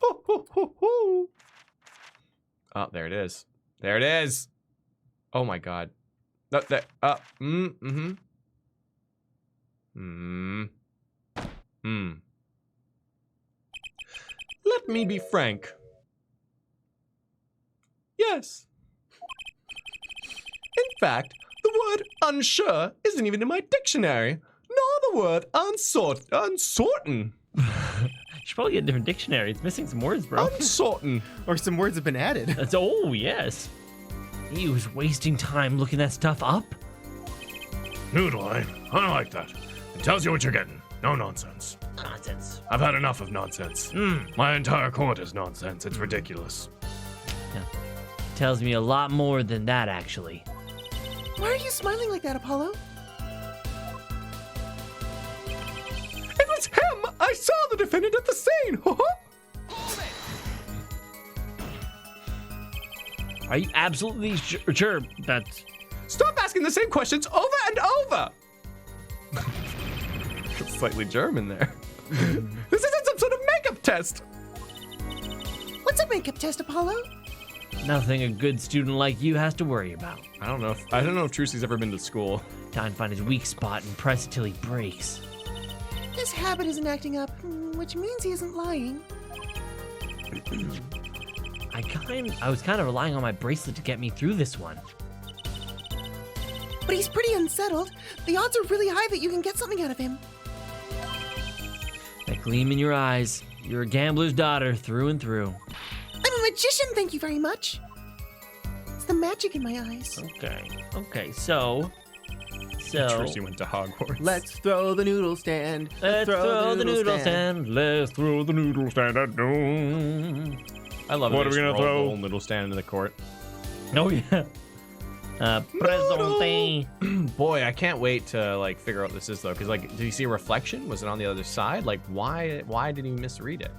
Ho, ho, ho, ho. Oh, there it is. There it is. Oh my god. Let me be frank. Yes. In fact, the word unsure isn't even in my dictionary, nor the word uncertain. You should probably get a different dictionary. It's missing some words, bro. Uncertain. Or some words have been added. That's, oh, yes. He was wasting time looking that stuff up. Noodle, eh? I like that. It tells you what you're getting. No nonsense. Nonsense. I've had enough of nonsense. My entire court is nonsense. It's ridiculous. Tells me a lot more than that, actually. Why are you smiling like that, Apollo? It was him! I saw the defendant at the scene! Are you absolutely sure that's... Stop asking the same questions over and over! Slightly German there. This isn't some sort of makeup test! What's a makeup test, Apollo? Nothing a good student like you has to worry about. I don't know if Trucy's ever been to school. Time to find his weak spot and press it till he breaks. His habit isn't acting up, which means he isn't lying. I was kind of relying on my bracelet to get me through this one. But he's pretty unsettled. The odds are really high that you can get something out of him. That gleam in your eyes. You're a gambler's daughter through and through. I'm a magician, thank you very much. It's the magic in my eyes. Okay, so... Trucy went to Hogwarts. Let's throw the noodle stand. Let's throw the noodle stand. Let's throw the noodle stand at noon. I love What it. are we gonna Roll throw? the whole noodle stand into the court. Oh, yeah. Presente. Boy, I can't wait to like figure out what this is though, because like, did you see a reflection? Was it on the other side? Like, why did he misread it?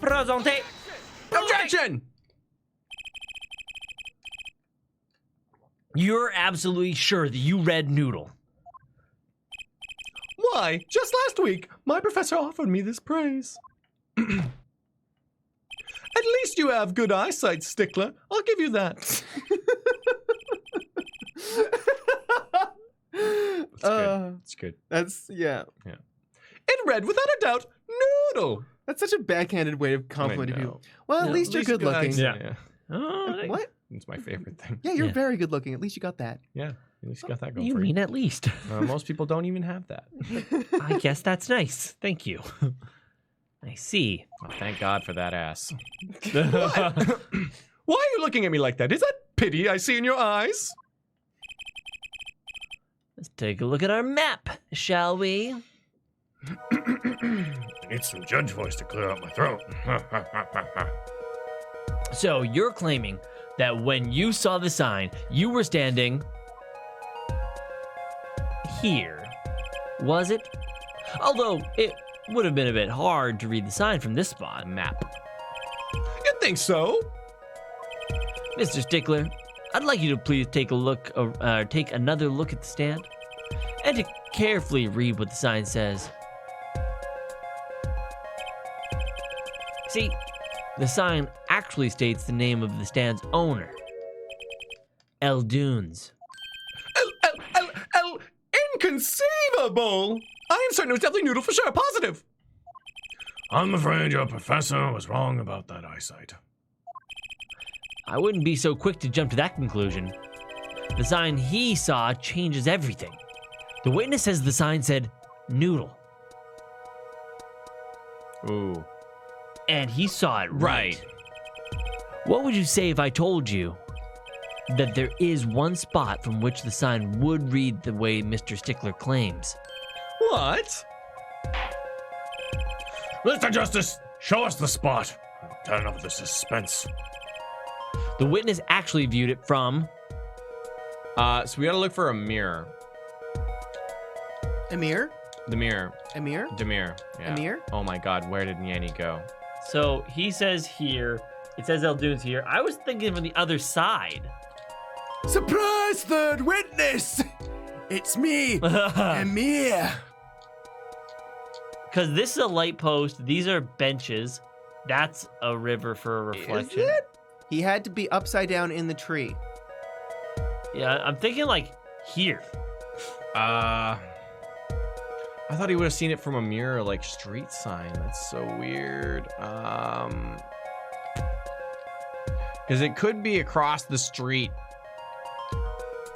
Presente. Objection! You're absolutely sure that you read noodle. Why? Just last week, my professor offered me this praise. At least you have good eyesight, Stickler. I'll give you that. That's good. It's good. That's, yeah. It read without a doubt, noodle. That's such a backhanded way of complimenting I know. people. Well, at Yeah, least you're good looking. eyesight, Oh, What? It's my favorite thing. Yeah, you're Yeah. very good looking. At least you got that. Yeah, at least you got that going You for mean at least? you. Most people don't even have that. I guess that's nice. Thank you. I see. Oh, thank God for that ass. What? Why are you looking at me like that? Is that pity I see in your eyes? Let's take a look at our map, shall we? I need some judge voice to clear out my throat. So you're claiming that when you saw the sign, you were standing here, was it? Although it would have been a bit hard to read the sign from this spot. Map. You think so? Mr. Stickler, I'd like you to please take another look at the stand and to carefully read what the sign says. See, the sign actually states the name of the stand's owner, Eldunes. Inconceivable! I am certain it was definitely Noodle for sure, positive. I'm afraid your professor was wrong about that eyesight. I wouldn't be so quick to jump to that conclusion. The sign he saw changes everything. The witness says the sign said Noodle, Ooh. and he saw it right. What would you say if I told you that there is one spot from which the sign would read the way Mr. Stickler claims? What? Mr. Justice, show us the spot. Turn up the suspense. The witness actually viewed it from... So we gotta look for a mirror. Amir? The mirror. Amir? Demir. Yeah. Amir? Oh my God, where did Nyanny go? So he says here, it says Eldunes here. I was thinking from the other side. Surprise, third witness! It's me, Amir. Because this is a light post. These are benches. That's a river for a reflection. Is it? He had to be upside down in the tree. Yeah, I'm thinking like here. I thought he would have seen it from a mirror, like street sign. That's so weird. Because it could be across the street,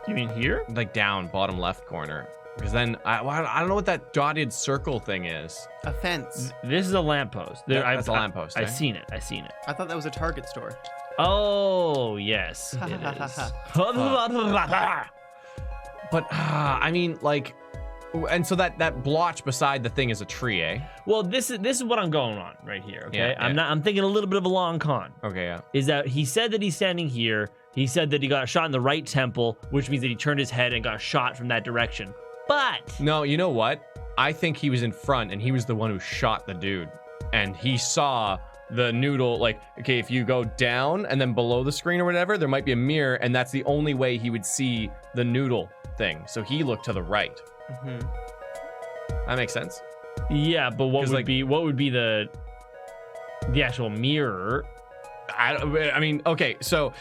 You mean here? like down, bottom left corner. Because then I don't know what that dotted circle thing is. A fence. This is a lamppost. That's a lamppost, I've eh? seen it. I've seen it. I thought that was a Target store. Oh, yes, it is. But I mean, like, and so that blotch beside the thing is a tree, eh? Well, this is what I'm going on right here, okay? Yeah, yeah. I'm thinking a little bit of a long con. Okay, yeah. Is that he said that he's standing here. He said that he got shot in the right temple, which means that he turned his head and got shot from that direction. But No, you know what? I think he was in front and he was the one who shot the dude. And he saw the noodle, like, okay, if you go down and then below the screen or whatever, there might be a mirror, and that's the only way he would see the noodle thing. So he looked to the right. Mm-hmm. That makes sense. yeah, but what 'Cause, would like- be the actual mirror? I mean, okay, so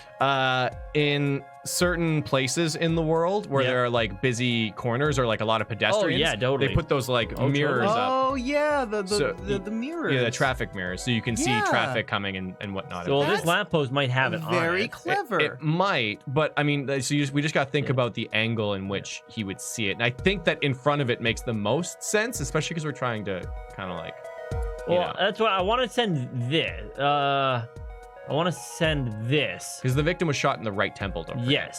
in certain places in the world where Yeah. there are like busy corners or like a lot of pedestrians, yeah, totally. they put those like Oh, mirrors up. Oh yeah, the So, mirrors. Yeah, the traffic mirrors, so you can see Yeah. traffic coming and whatnot. So this That's lamppost might have it on Very it. clever. It might, but I mean, so we just got to think Yeah. about the angle in which he would see it. And I think that in front of it makes the most sense, especially because we're trying to kind of like, you Well, that's why I want to send this. I want to send this. because the victim was shot in the right temple, don't forget.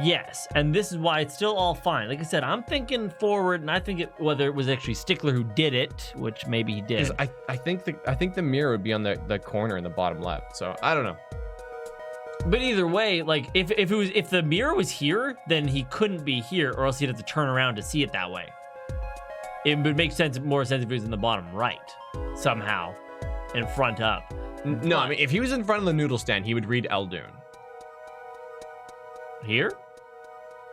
Yes, and this is why it's still all fine. Like I said, I'm thinking forward, and I think whether it was actually Stickler who did it, which maybe he did. Because I think the mirror would be on the corner in the bottom left. So I don't know. But either way, like if the mirror was here, then he couldn't be here, or else he'd have to turn around to see it that way. It would make more sense if it was in the bottom right somehow, and front up. No, I mean, if he was in front of the noodle stand, he would read Eldoon. Here?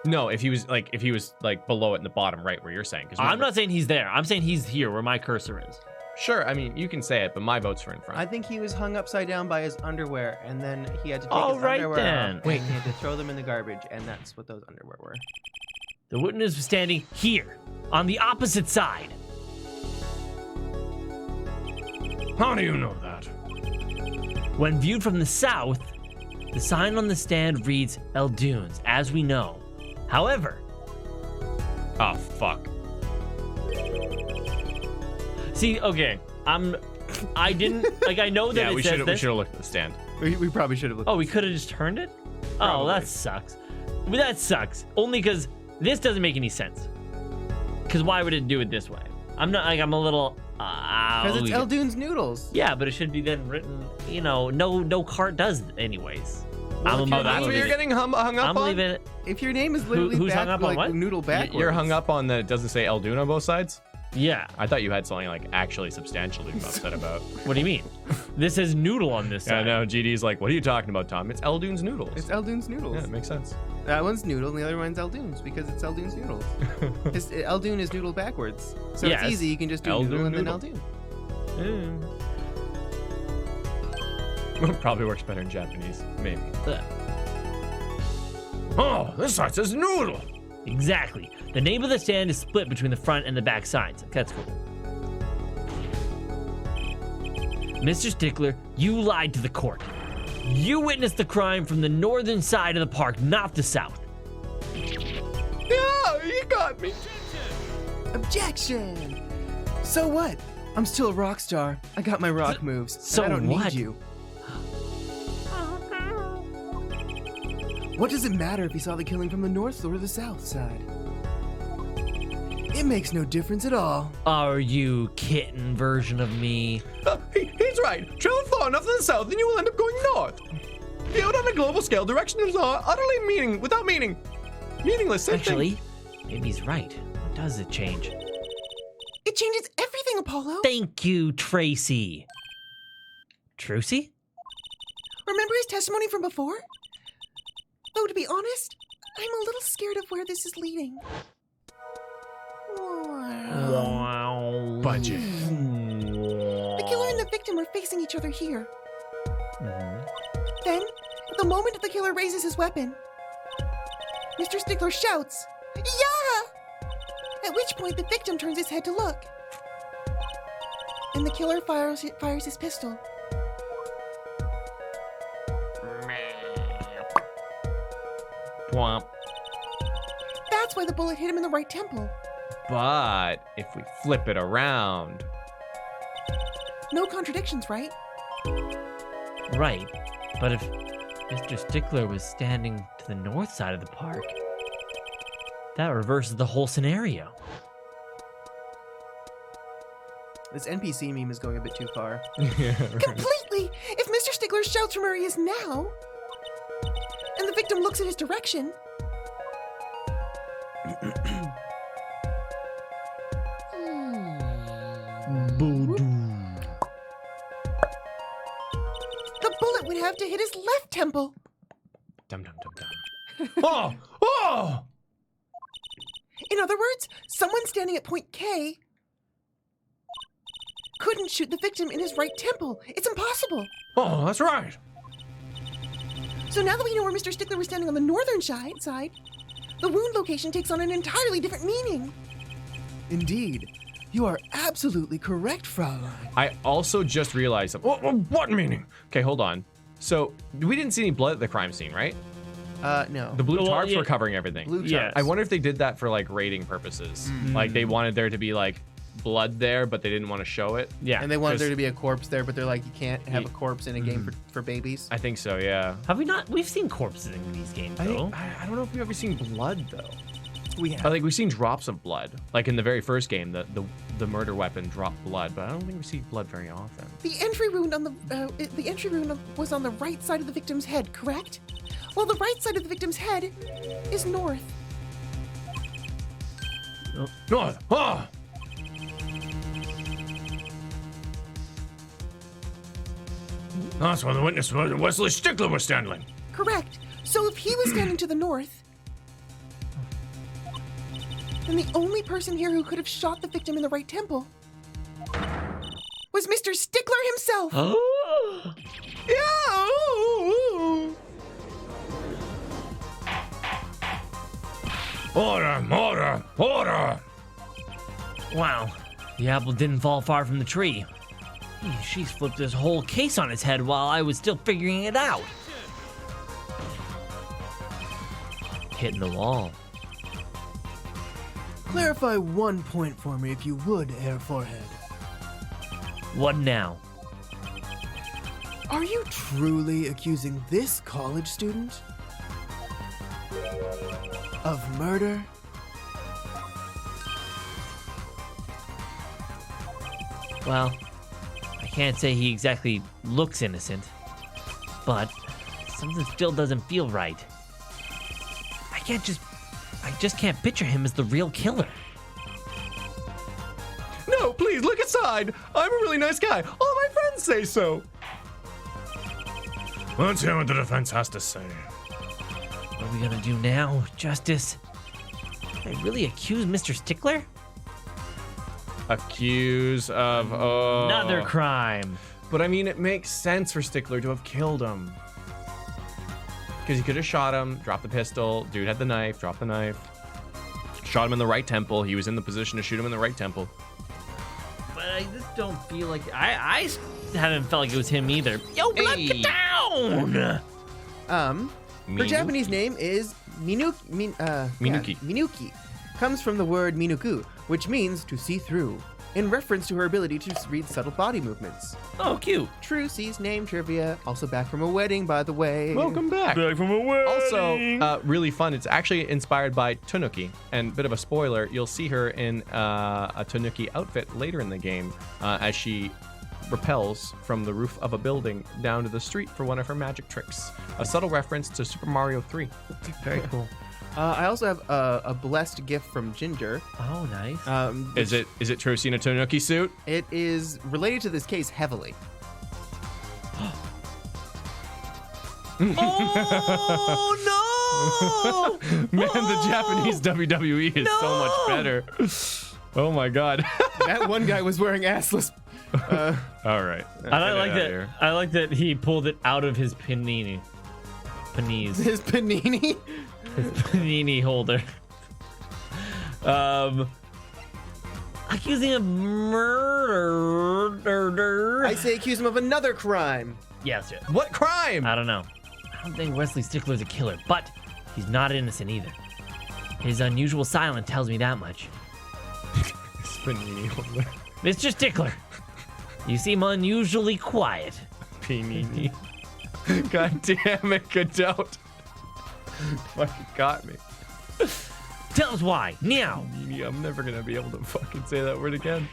No, if he was like below it in the bottom right where you're saying. I'm not saying he's there. I'm saying he's here where my cursor is. Sure, I mean, you can say it, but my vote's for in front. I think he was hung upside down by his underwear, and then he had to take All his right, underwear then. off, Wait. and he had to throw them in the garbage, and that's what those underwear were. The witness was standing here, on the opposite side. How do you know that? When viewed from the south, The sign on the stand reads Eldunes, as we know. However, Oh, fuck. see, okay, I didn't, like, I know that Yeah, it we says should this. have looked at the stand. We probably should have looked. Oh, we could have just turned it? Oh, Probably. that sucks. But that sucks. Only because this doesn't make any sense. Because why would it do it this way? I'm not, like, I'm a little... Because it's Eldune's noodles. Yeah, but it should be then written, you know, no cart does anyways. Well, I'm okay, a- That's I'm what you're leaving it. getting hung up I'm on? leaving it. If your name is literally who's back, hung up on like what? noodle backwards. You're hung up on that it doesn't say Eldune on both sides? Yeah. I thought you had something like actually substantial to be upset about. What do you mean? This says noodle on this Yeah, side. no, GD's like, what are you talking about, Tom? It's Eldune's noodles. It's Eldune's noodles. Yeah, it makes sense. That one's noodle, and the other one's Eldune's because it's Eldune's noodles. Eldune is noodle backwards, so Yes. it's easy. You can just do Eldune noodle and then noodle. Eldune. Probably works better in Japanese. Maybe. Oh, this side says noodle. Exactly. The name of the stand is split between the front and the back sides. That's cool. Mr. Stickler, you lied to the court. You witnessed the crime from the northern side of the park, not the south. Yeah, you got me. Objection! So what? I'm still a rock star. I got my rock moves. so and I don't what? need you. What does it matter if he saw the killing from the north or the south side? It makes no difference at all. Are you kitten version of me? He's right. Travel far enough to the south and you will end up going north. Viewed on a global scale, directions are utterly without meaning. Meaningless. Same thing. Actually, maybe he's right. What does it change? It changes everything, Apollo. Thank you, Tracy. Trucy? Remember his testimony from before? Though, to be honest, I'm a little scared of where this is leading. Wow. Budget. The killer and the victim are facing each other here. Mhm. Then, at the moment the killer raises his weapon, Mr. Stickler shouts, "Yeah!" At which point the victim turns his head to look. And the killer fires his pistol. Womp. That's why the bullet hit him in the right temple. But if we flip it around, No contradictions, right? Right. But if Mr. Stickler was standing to the north side of the park, that reverses the whole scenario. This NPC meme is going a bit too far. Completely! If Mr. Stickler shouts from where he is now, and the victim looks in his direction, the bullet would have to hit his left temple. dum dum dum dum. Oh, oh! In other words, someone standing at point K couldn't shoot the victim in his right temple. It's impossible. Oh, that's right. So now that we know where Mr. Stickler was standing on the northern side, the wound location takes on an entirely different meaning. Indeed. You are absolutely correct, Fraulein. I also just realized something. What meaning? Okay, hold on. So we didn't see any blood at the crime scene, right? No. The blue Well, tarps yeah. were covering everything. Blue Yes. I wonder if they did that for like rating purposes. Like they wanted there to be like blood there, but they didn't want to show it. Yeah. And they wanted Chris- there to be a corpse there, but they're like, you can't have a Ye- corpse in a game for babies. I think so, yeah. Have we not? We've seen corpses in these games, though. I don't know if we've ever seen blood though. We have. I think we've seen drops of blood. Like in the very first game, the murder weapon dropped blood, but I don't think we see blood very often. The entry wound on the entry wound was on the right side of the victim's head, correct? Well, the right side of the victim's head is north. North. Oh! That's where the witness Wesley Stickler was standing. Correct. So if he was standing to the north, then the only person here who could have shot the victim in the right temple was Mr. Stickler himself. Oh. Order, order, order. Wow. The apple didn't fall far from the tree. She's flipped this whole case on its head while I was still figuring it out. hitting the wall. Clarify one point for me, if you would, Air Forehead. What now? Are you truly accusing this college student of murder? Well, I can't say he exactly looks innocent, but something still doesn't feel right. I just can't picture him as the real killer. No, please look aside. I'm a really nice guy. All my friends say so. Let's hear what the defense has to say. What are we gonna do now, Justice? Did I really accuse Mr. Stickler? Accuse of Another crime. But I mean, it makes sense for Stickler to have killed him. Because he could have shot him, dropped the pistol. Dude had the knife, dropped the knife. Shot him in the right temple. He was in the position to shoot him in the right temple. But I just don't feel like I haven't felt like it was him either. Yo, blood, get down! Her Japanese name is Minuki. Minuki. Comes from the word minuku, which means to see through, in reference to her ability to read subtle body movements. Oh, cute. True C's name trivia. Also back from a wedding, by the way. Welcome back. Back from a wedding. Also, really fun. It's actually inspired by Tanuki. And bit of a spoiler, you'll see her in a Tanuki outfit later in the game as she rappels from the roof of a building down to the street for one of her magic tricks. A subtle reference to Super Mario 3. Very cool. I also have a blessed gift from Ginger. Oh, nice. Is it true seen a Tanuki suit? It is related to this case heavily. Oh, no! Man, the Japanese WWE is so much better. Oh my god. That one guy was wearing assless. All right. I like that. I like that he pulled it out of his panini. Panese. His panini. His panini holder. Accusing of murder. I say accuse him of another crime. Yes. What crime? I don't know. I don't think Wesley Stickler's a killer, but he's not innocent either. His unusual silence tells me that much. Panini holder. Mr. Stickler, you seem unusually quiet. Panini. God damn it, Godot. Fucking got me. Tell us why, now. I'm never gonna be able to fucking say that word again.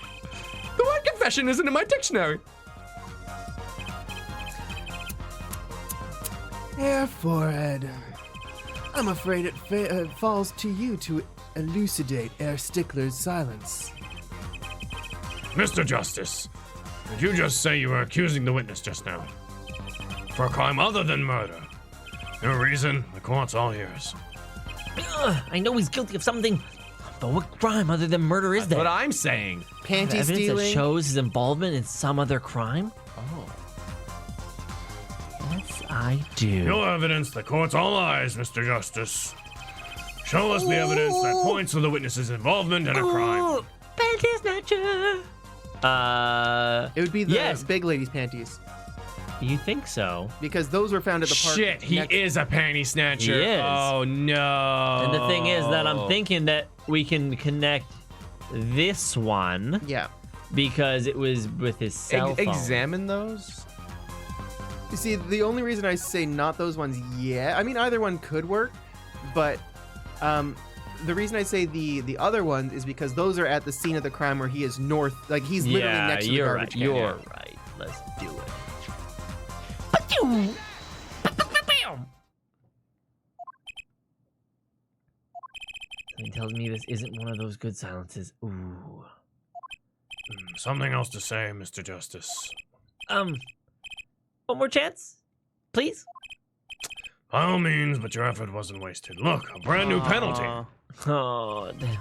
The word confession isn't in my dictionary. Air Forehead. I'm afraid it falls to you to elucidate Air Stickler's silence. Mr. Justice, did you just say you were accusing the witness just now? For a crime other than murder? No reason, the court's all yours. I know he's guilty of something, but what crime other than murder is there? What I'm saying. Panty Evidence stealing. that shows his involvement in some other crime? Oh. Yes, I do. Your evidence, the court's all eyes, Mr. Justice. Show us the evidence that points to the witness's involvement in a crime. Panty snatcher. It would be the Yes. big lady's panties. You think so? Because those were found at the park. Shit, he is a panty snatcher. He is. Oh no. And the thing is that I'm thinking that we can connect this one Yeah. because it was with his cell phone. Examine those. You see, the only reason I say not those ones yet, I mean, either one could work, but the reason I say the other ones is because those are at the scene of the crime where he is north, like he's literally next to the you're garbage right. can. You're right. Let's do it. Something tells me this isn't one of those good silences. Ooh. Something else to say, Mr. Justice. One more chance, please. By all means, but your effort wasn't wasted. Look, a brand new penalty. Oh, damn.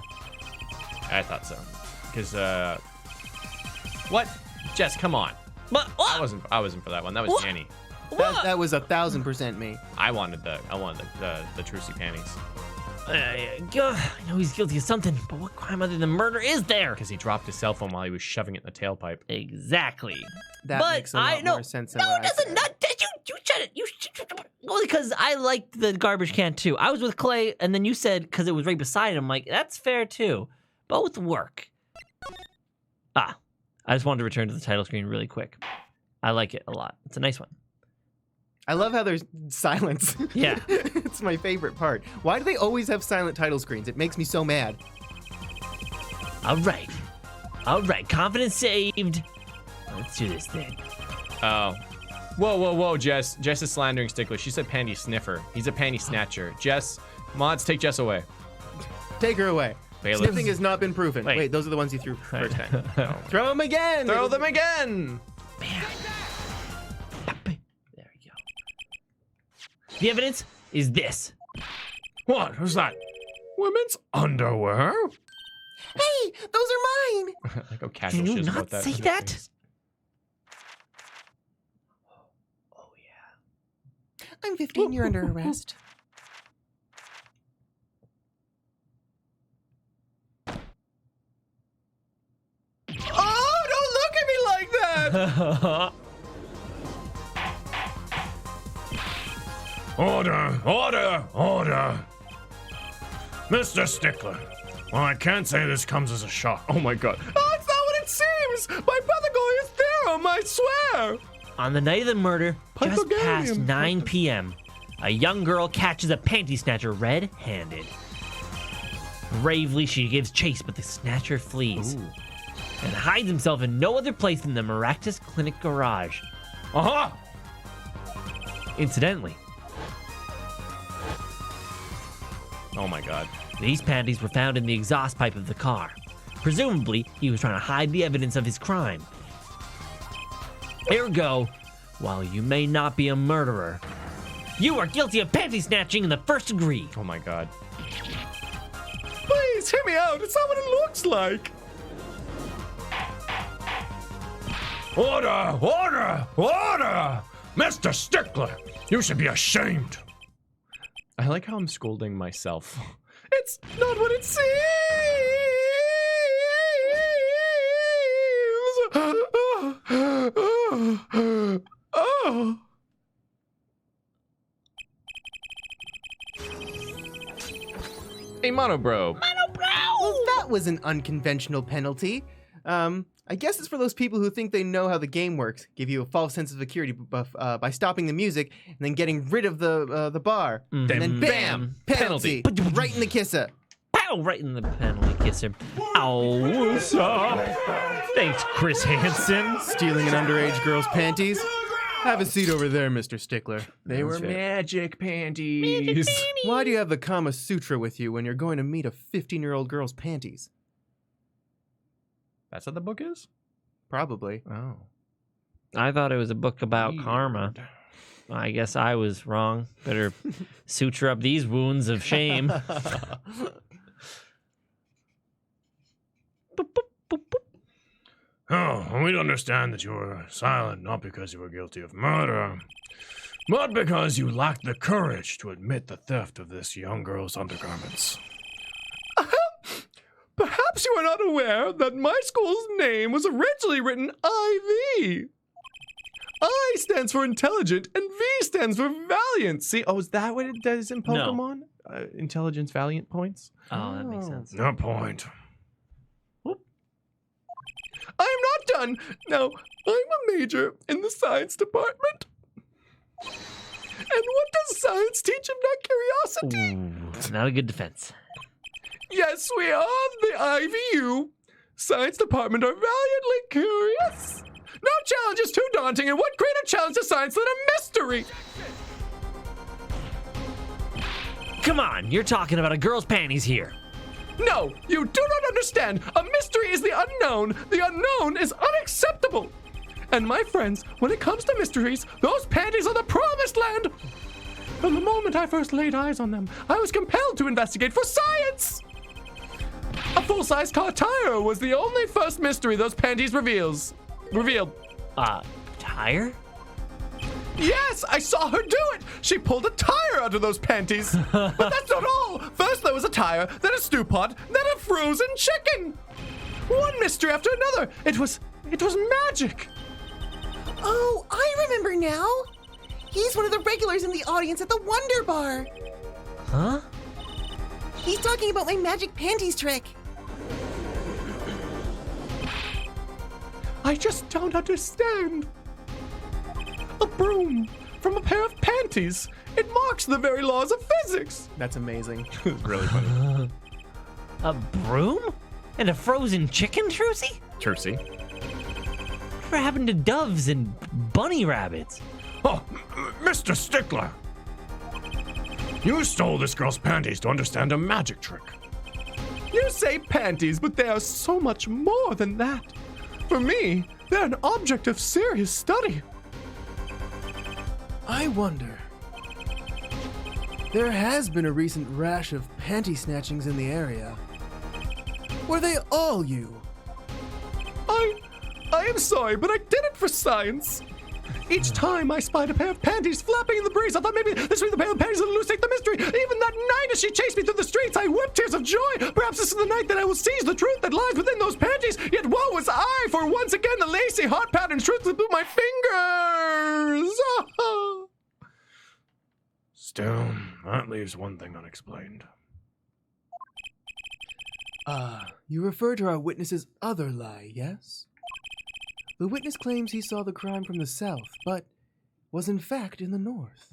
I thought so. Because what? Jess, come on. But I wasn't for that one. That was What? Danny. That was 1,000% me. I wanted the Trucy panties. I know he's guilty of something, but what crime other than murder is there? Because he dropped his cell phone while he was shoving it in the tailpipe. Exactly. That But makes a lot more sense than No, what it I doesn't. said. Not, You shut it. Only because I liked the garbage can too. I was with Clay, and then you said because it was right beside him. Like that's fair too. Both work. I just wanted to return to the title screen really quick. I like it a lot. It's a nice one. I love how there's silence. Yeah. It's my favorite part. Why do they always have silent title screens? It makes me so mad. All right. Confidence saved. Let's do this thing. Oh. Whoa, Jess. Jess is slandering Stickler. She said panty sniffer. He's a panty snatcher. Jess, mods, take Jess away. Take her away. Bailiff. Sniffing has not been proven. Wait. Wait, those are the ones you threw first time. Throw them again. Throw them again. There we go. The evidence is this. What? Who's that? Women's underwear? Hey, those are mine. Like how casual Can she you is not about that. say that? Oh yeah. I'm 15. You're under arrest. Oh, don't look at me like that. Order! Mr. Stickler, well, I can't say this comes as a shock. Oh my god. Oh, it's not what it seems. My Pythagorean theorem, I swear. On the night of the murder, just past Pythagorean. 9 p.m., a young girl catches a panty snatcher red-handed. Bravely, she gives chase, but the snatcher flees and hides himself in no other place than the Maractus Clinic garage. Uh-huh! Incidentally, Oh my god. these panties were found in the exhaust pipe of the car. Presumably, he was trying to hide the evidence of his crime. Ergo, while you may not be a murderer, you are guilty of panty snatching in the first degree. Oh my god. Please, hear me out. It's not what it looks like. Order! Mr. Stickler, you should be ashamed. I like how I'm scolding myself. It's not what it seems. Oh. Hey, Monobro. Well, that was an unconventional penalty. I guess it's for those people who think they know how the game works. Give you a false sense of security buff by stopping the music and then getting rid of the bar. And then bam, penalty. Right in the kisser. Pow! Right in the penalty kisser. Ow. Thanks, Chris Hansen. Stealing an underage girl's panties. Have a seat over there, Mr. Stickler. They were magic panties. Why do you have the Kama Sutra with you when you're going to meet a 15-year-old girl's panties? That's what the book is? Probably. Oh. I thought it was a book about karma. I guess I was wrong. Better suture up these wounds of shame. Oh, we'd understand that you were silent not because you were guilty of murder, but because you lacked the courage to admit the theft of this young girl's undergarments. Perhaps you are not aware that my school's name was originally written IV. I stands for intelligent and V stands for valiant. See, oh, is that what it does in Pokemon? Intelligence, valiant points? Oh, that makes sense. No point. I am not done. Now, I'm a major in the science department. And what does science teach if not curiosity? Ooh, not a good defense. Yes, we are the IVU. Science department are valiantly curious. No challenge is too daunting, and what greater challenge to science than a mystery? Come on, you're talking about a girl's panties here. No, you do not understand. A mystery is the unknown. The unknown is unacceptable. And my friends, when it comes to mysteries, those panties are the promised land. From the moment I first laid eyes on them, I was compelled to investigate for science. A full-size car tire was the only first mystery those panties revealed. Tire? Yes, I saw her do it. She pulled a tire out of those panties. But that's not all. First there was a tire, then a stew pot, then a frozen chicken. One mystery after another. It was magic. Oh, I remember now. He's one of the regulars in the audience at the Wonder Bar. Huh? He's talking about my magic panties trick. I just don't understand. A broom from a pair of panties. It mocks the very laws of physics. That's amazing. It's really funny. A broom? And a frozen chicken, Trucy? Trucy. Whatever happened to doves and bunny rabbits? Oh, Mr. Stickler! You stole this girl's panties to understand a magic trick. You say panties, but they are so much more than that. For me, they're an object of serious study. I wonder. There has been a recent rash of panty snatchings in the area. Were they all you? I am sorry, but I did it for science. Each time I spied a pair of panties flapping in the breeze, I thought maybe this was the pair of panties that elucidate the mystery. Even that night as she chased me through the streets, I wept tears of joy. Perhaps this is the night that I will seize the truth that lies within those panties. Yet woe was I, for once again the lacy, hot pattern truth slipped through my fingers. Still, that leaves one thing unexplained. You refer to our witness's other lie, yes? The witness claims he saw the crime from the south, but was in fact in the north.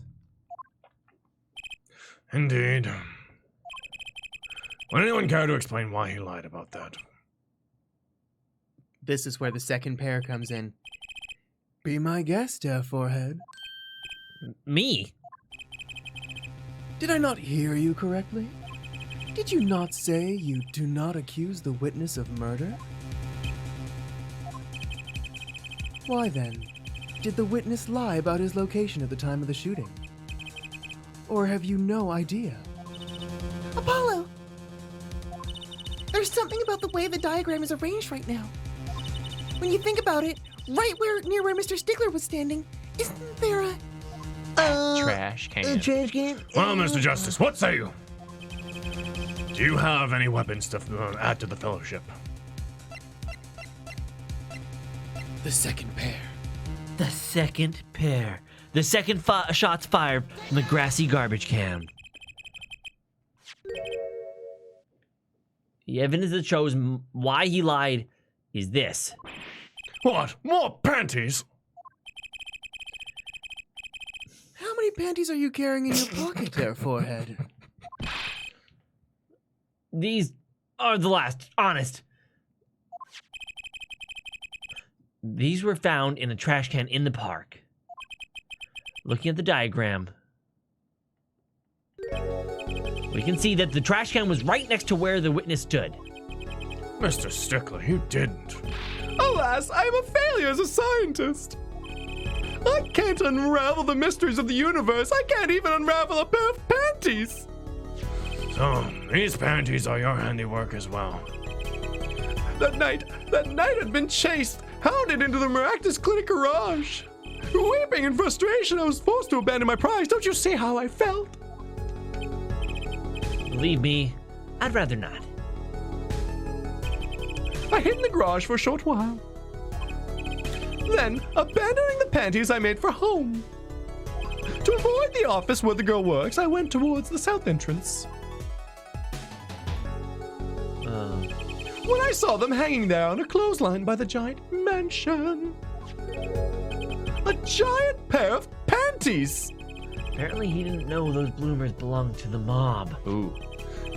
Indeed. Would anyone care to explain why he lied about that? This is where the second pair comes in. Be my guest, Forehead. Me? Did I not hear you correctly? Did you not say you do not accuse the witness of murder? Why then, did the witness lie about his location at the time of the shooting? Or have you no idea? Apollo! There's something about the way the diagram is arranged right now. When you think about it, right near where Mr. Stickler was standing, isn't there a... Trash can. trash can? Well, Mr. Justice, what say you? Do you have any weapons to add to the fellowship? The second pair. The second pair. The second shots fired from the grassy garbage can. The evidence that shows why he lied is this. What? More panties? How many panties are you carrying in your pocket there, Forehead? These are the last, honest. These were found in a trash can in the park. Looking at the diagram, we can see that the trash can was right next to where the witness stood. Mr. Stickler, you didn't. Alas, I am a failure as a scientist. I can't unravel the mysteries of the universe. I can't even unravel a pair of panties. So, these panties are your handiwork as well. That night I'd been chased, hounded into the miraculous clinic garage. Weeping in frustration, I was forced to abandon my prize. Don't you see how I felt? Believe me, I'd rather not. I hid in the garage for a short while. Then, abandoning the panties, I made for home. To avoid the office where the girl works, I went towards the south entrance. When I saw them hanging there on a clothesline by the giant mansion. A giant pair of panties! Apparently he didn't know those bloomers belonged to the mob. Ooh.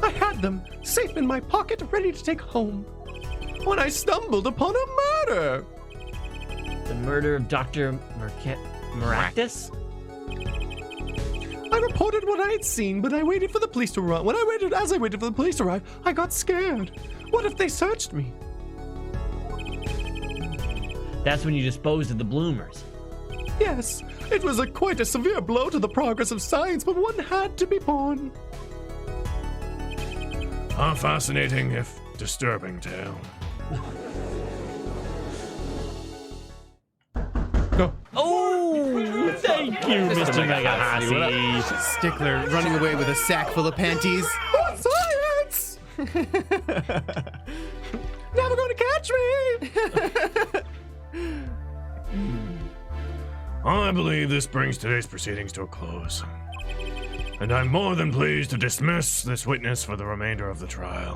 I had them safe in my pocket, ready to take home, when I stumbled upon a murder. The murder of Dr. Maractus? I reported what I had seen, but I waited for the police to arrive. As I waited for the police to arrive, I got scared. What if they searched me? That's when you disposed of the bloomers. Yes, it was quite a severe blow to the progress of science, but one had to be born. A fascinating, if disturbing tale. Oh, thank you, Mr. Megahasi. Stickler running away with a sack full of panties. Science! Never gonna catch me! I believe this brings today's proceedings to a close. And I'm more than pleased to dismiss this witness for the remainder of the trial.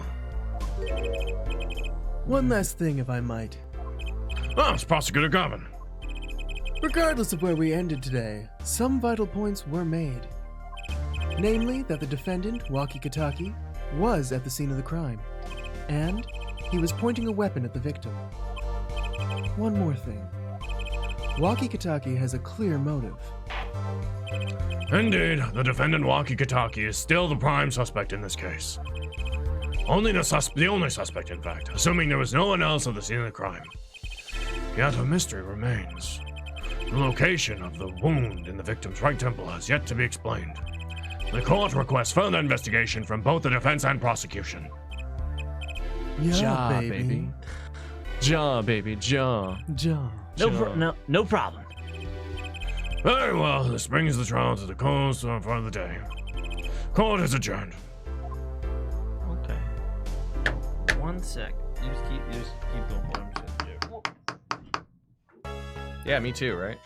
One last thing, if I might. Ah, it's Prosecutor Garvin. Regardless of where we ended today, some vital points were made. Namely, that the defendant, Waki Kataki, was at the scene of the crime, and he was pointing a weapon at the victim. One more thing. Waki Kataki has a clear motive. Indeed, the defendant Waki Kataki is still the prime suspect in this case. The only suspect, in fact, assuming there was no one else at the scene of the crime. Yet a mystery remains. The location of the wound in the victim's right temple has yet to be explained. The court requests further investigation from both the defense and prosecution. Yeah, baby. Jaw, baby, jaw. Jaw. No problem. Very well, this brings the trial to the close for the day. Court is adjourned. Okay. 1 sec. You just keep going. What I'm saying. Yeah, me too, right?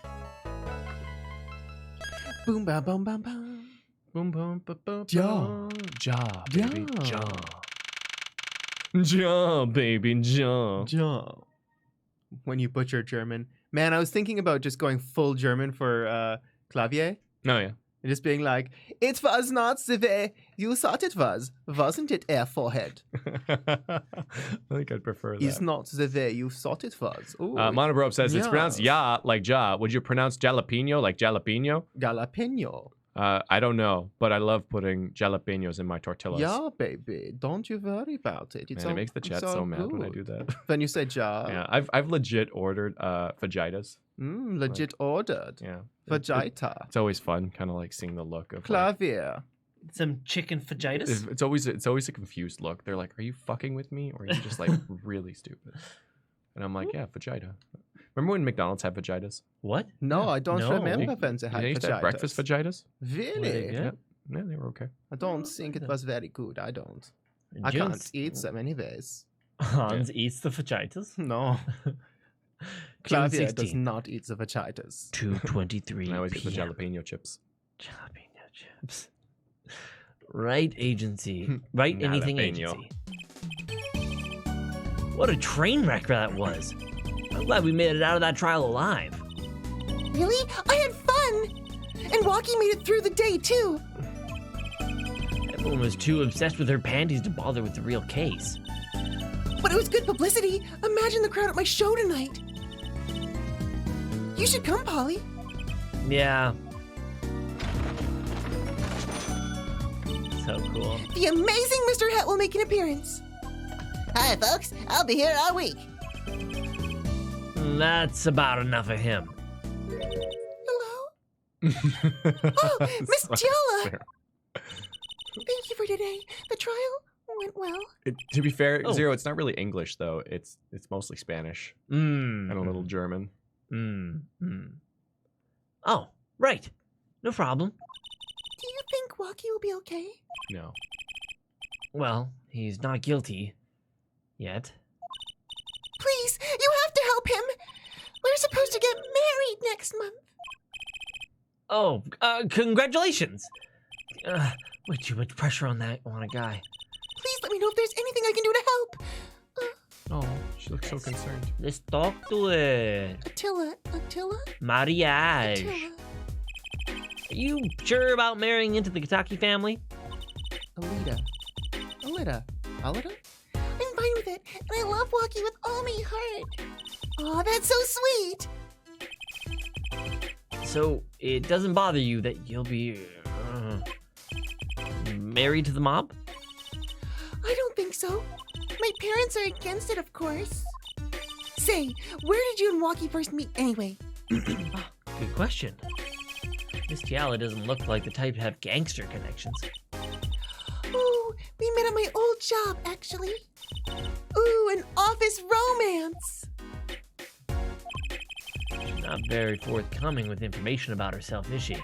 Boom, ba, boom, bam, bam. Boom, boom, ba, ba, Jaw. Jaw, baby, Jaw. jaw. Jaw, baby, jaw. Jaw. When you butcher German. Man, I was thinking about just going full German for Clavier. Oh, yeah. And just being like, it was not the way you thought it was. Wasn't it, air forehead? I think I'd prefer that. It's not the way you thought it was. Ooh, Monobrobe says it's pronounced yeah. ya like ja. Would you pronounce jalapeno like jalapeno? Jalapeno. I don't know, but I love putting jalapenos in my tortillas. Yeah, baby. Don't you worry about it. Man, it makes the chat so mad when I do that. When you say ja. Yeah, I've legit ordered fajitas. Legit ordered. Yeah. Vagita. It's always fun, kind of like seeing the look of like, Clavier. Some chicken fajitas. it's always a confused look. They're like, "Are you fucking with me, or are you just like really stupid?" And I'm like, "Yeah, vagita." Remember when McDonald's had vagitas? What? No, I don't No. remember when they had They used to have vagitas. breakfast vagitas. Really? Were they good? Yeah, yeah, they were okay. I don't think it was very good. I don't. I Jones- can't eat them anyways. Hans eats the fajitas. No. June Clavier does 16th. not eat the vagitas. 2:23. And I always get the PM. jalapeno chips. Jalapeno chips. Right agency. Right anything Jalapeno. agency. What a train wreck that was. I'm glad we made it out of that trial alive. Really? I had fun! And Waki made it through the day, too. Everyone was too obsessed with her panties to bother with the real case. But it was good publicity. Imagine the crowd at my show tonight. You should come, Polly. Yeah. So cool. The amazing Mr. Het will make an appearance. Hi, folks. I'll be here all week. That's about enough of him. Hello? Oh, Miss Giola. Thank you for today. The trial went well. To be fair, Oh. Zero, it's not really English though. It's mostly Spanish and a little German. Oh, right. No problem. Do you think Waki will be okay? No. Well, he's not guilty. Yet. Please, you have to help him. We're supposed to get married next month. Oh, congratulations! Way too much pressure on a guy. Please let me know if there's anything I can do to help. Oh, she looks so concerned. Let's talk to it. Attila? Mariage. Attila. Are you sure about marrying into the Kataki family? Alita. I'm fine with it, and I love Waki with all my heart. Aw, that's so sweet. So it doesn't bother you that you'll be married to the mob? I don't think so. My parents are against it, of course. Say, where did you and Waki first meet anyway? Good question. Miss Tiala doesn't look like the type to have gangster connections. Ooh, we met at my old job, actually. Ooh, an office romance. She's not very forthcoming with information about herself, is she?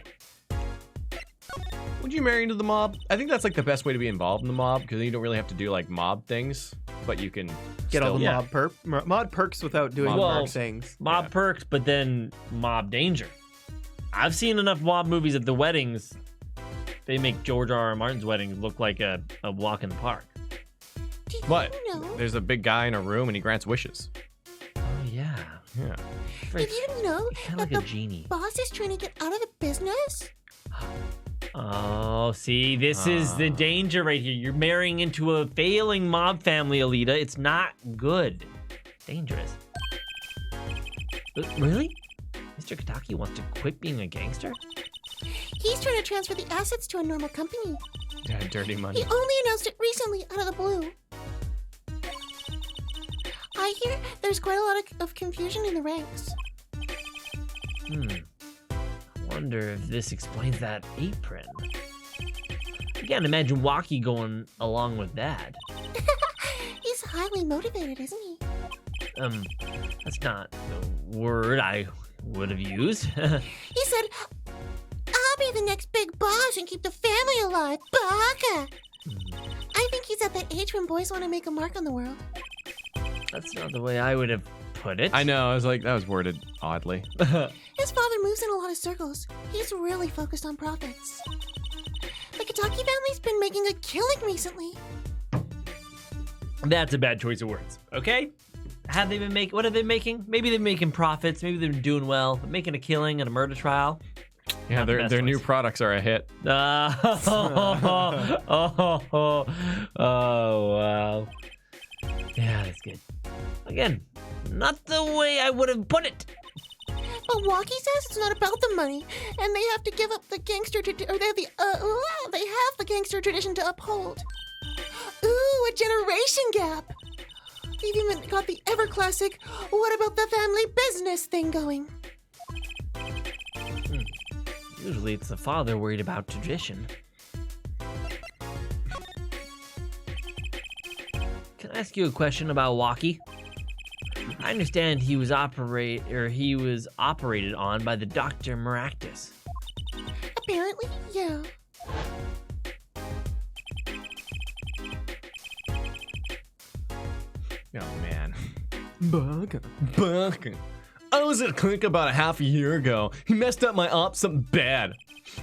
Would you marry into the mob? I think that's like the best way to be involved in the mob because then you don't really have to do like mob things, but you can Get all the Yeah. mob perks without doing Well, mob things. Mob perks, but then mob danger. I've seen enough mob movies at the weddings. They make George R.R. Martin's wedding look like a walk in the park. Did What? you know? There's a big guy in a room and he grants wishes. Oh, yeah. Yeah. Did you know Kind of that like a the genie. boss is trying to get out of the business? Oh, see, this is the danger right here. You're marrying into a failing mob family, Alita. It's not good. Dangerous. Really? Mr. Kataki wants to quit being a gangster? He's trying to transfer the assets to a normal company. Yeah, dirty money. He only announced it recently out of the blue. I hear there's quite a lot of confusion in the ranks. I wonder if this explains that apron. I can't imagine Waki going along with that. He's highly motivated, isn't he? That's not the word I would have used. He said, I'll be the next big boss and keep the family alive, baka! I think he's at that age when boys want to make a mark on the world. That's not the way I would have put it. I know. I was like, that was worded oddly. His father moves in a lot of circles. He's really focused on profits. The Kataki family's been making a killing recently. That's a bad choice of words, okay? Have they been making, what have they been making? Maybe they're making profits, maybe they're doing well, but making a killing and a murder trial? Yeah, Not the their best new choice. products are a hit. Oh, wow. Yeah, that's good. Again, not the way I would have put it. But Waki says it's not about the money, and they have to give up the gangster they have the gangster tradition to uphold. Ooh, a generation gap. They've even got the ever classic "What about the family business" thing going. Usually it's the father worried about tradition. Can I ask you a question about Waki? I understand he was operated on by the Dr. Maractus. Apparently, yeah. Oh, man. Baka. Buck. I was at a clinic about a half a year ago. He messed up my op something bad.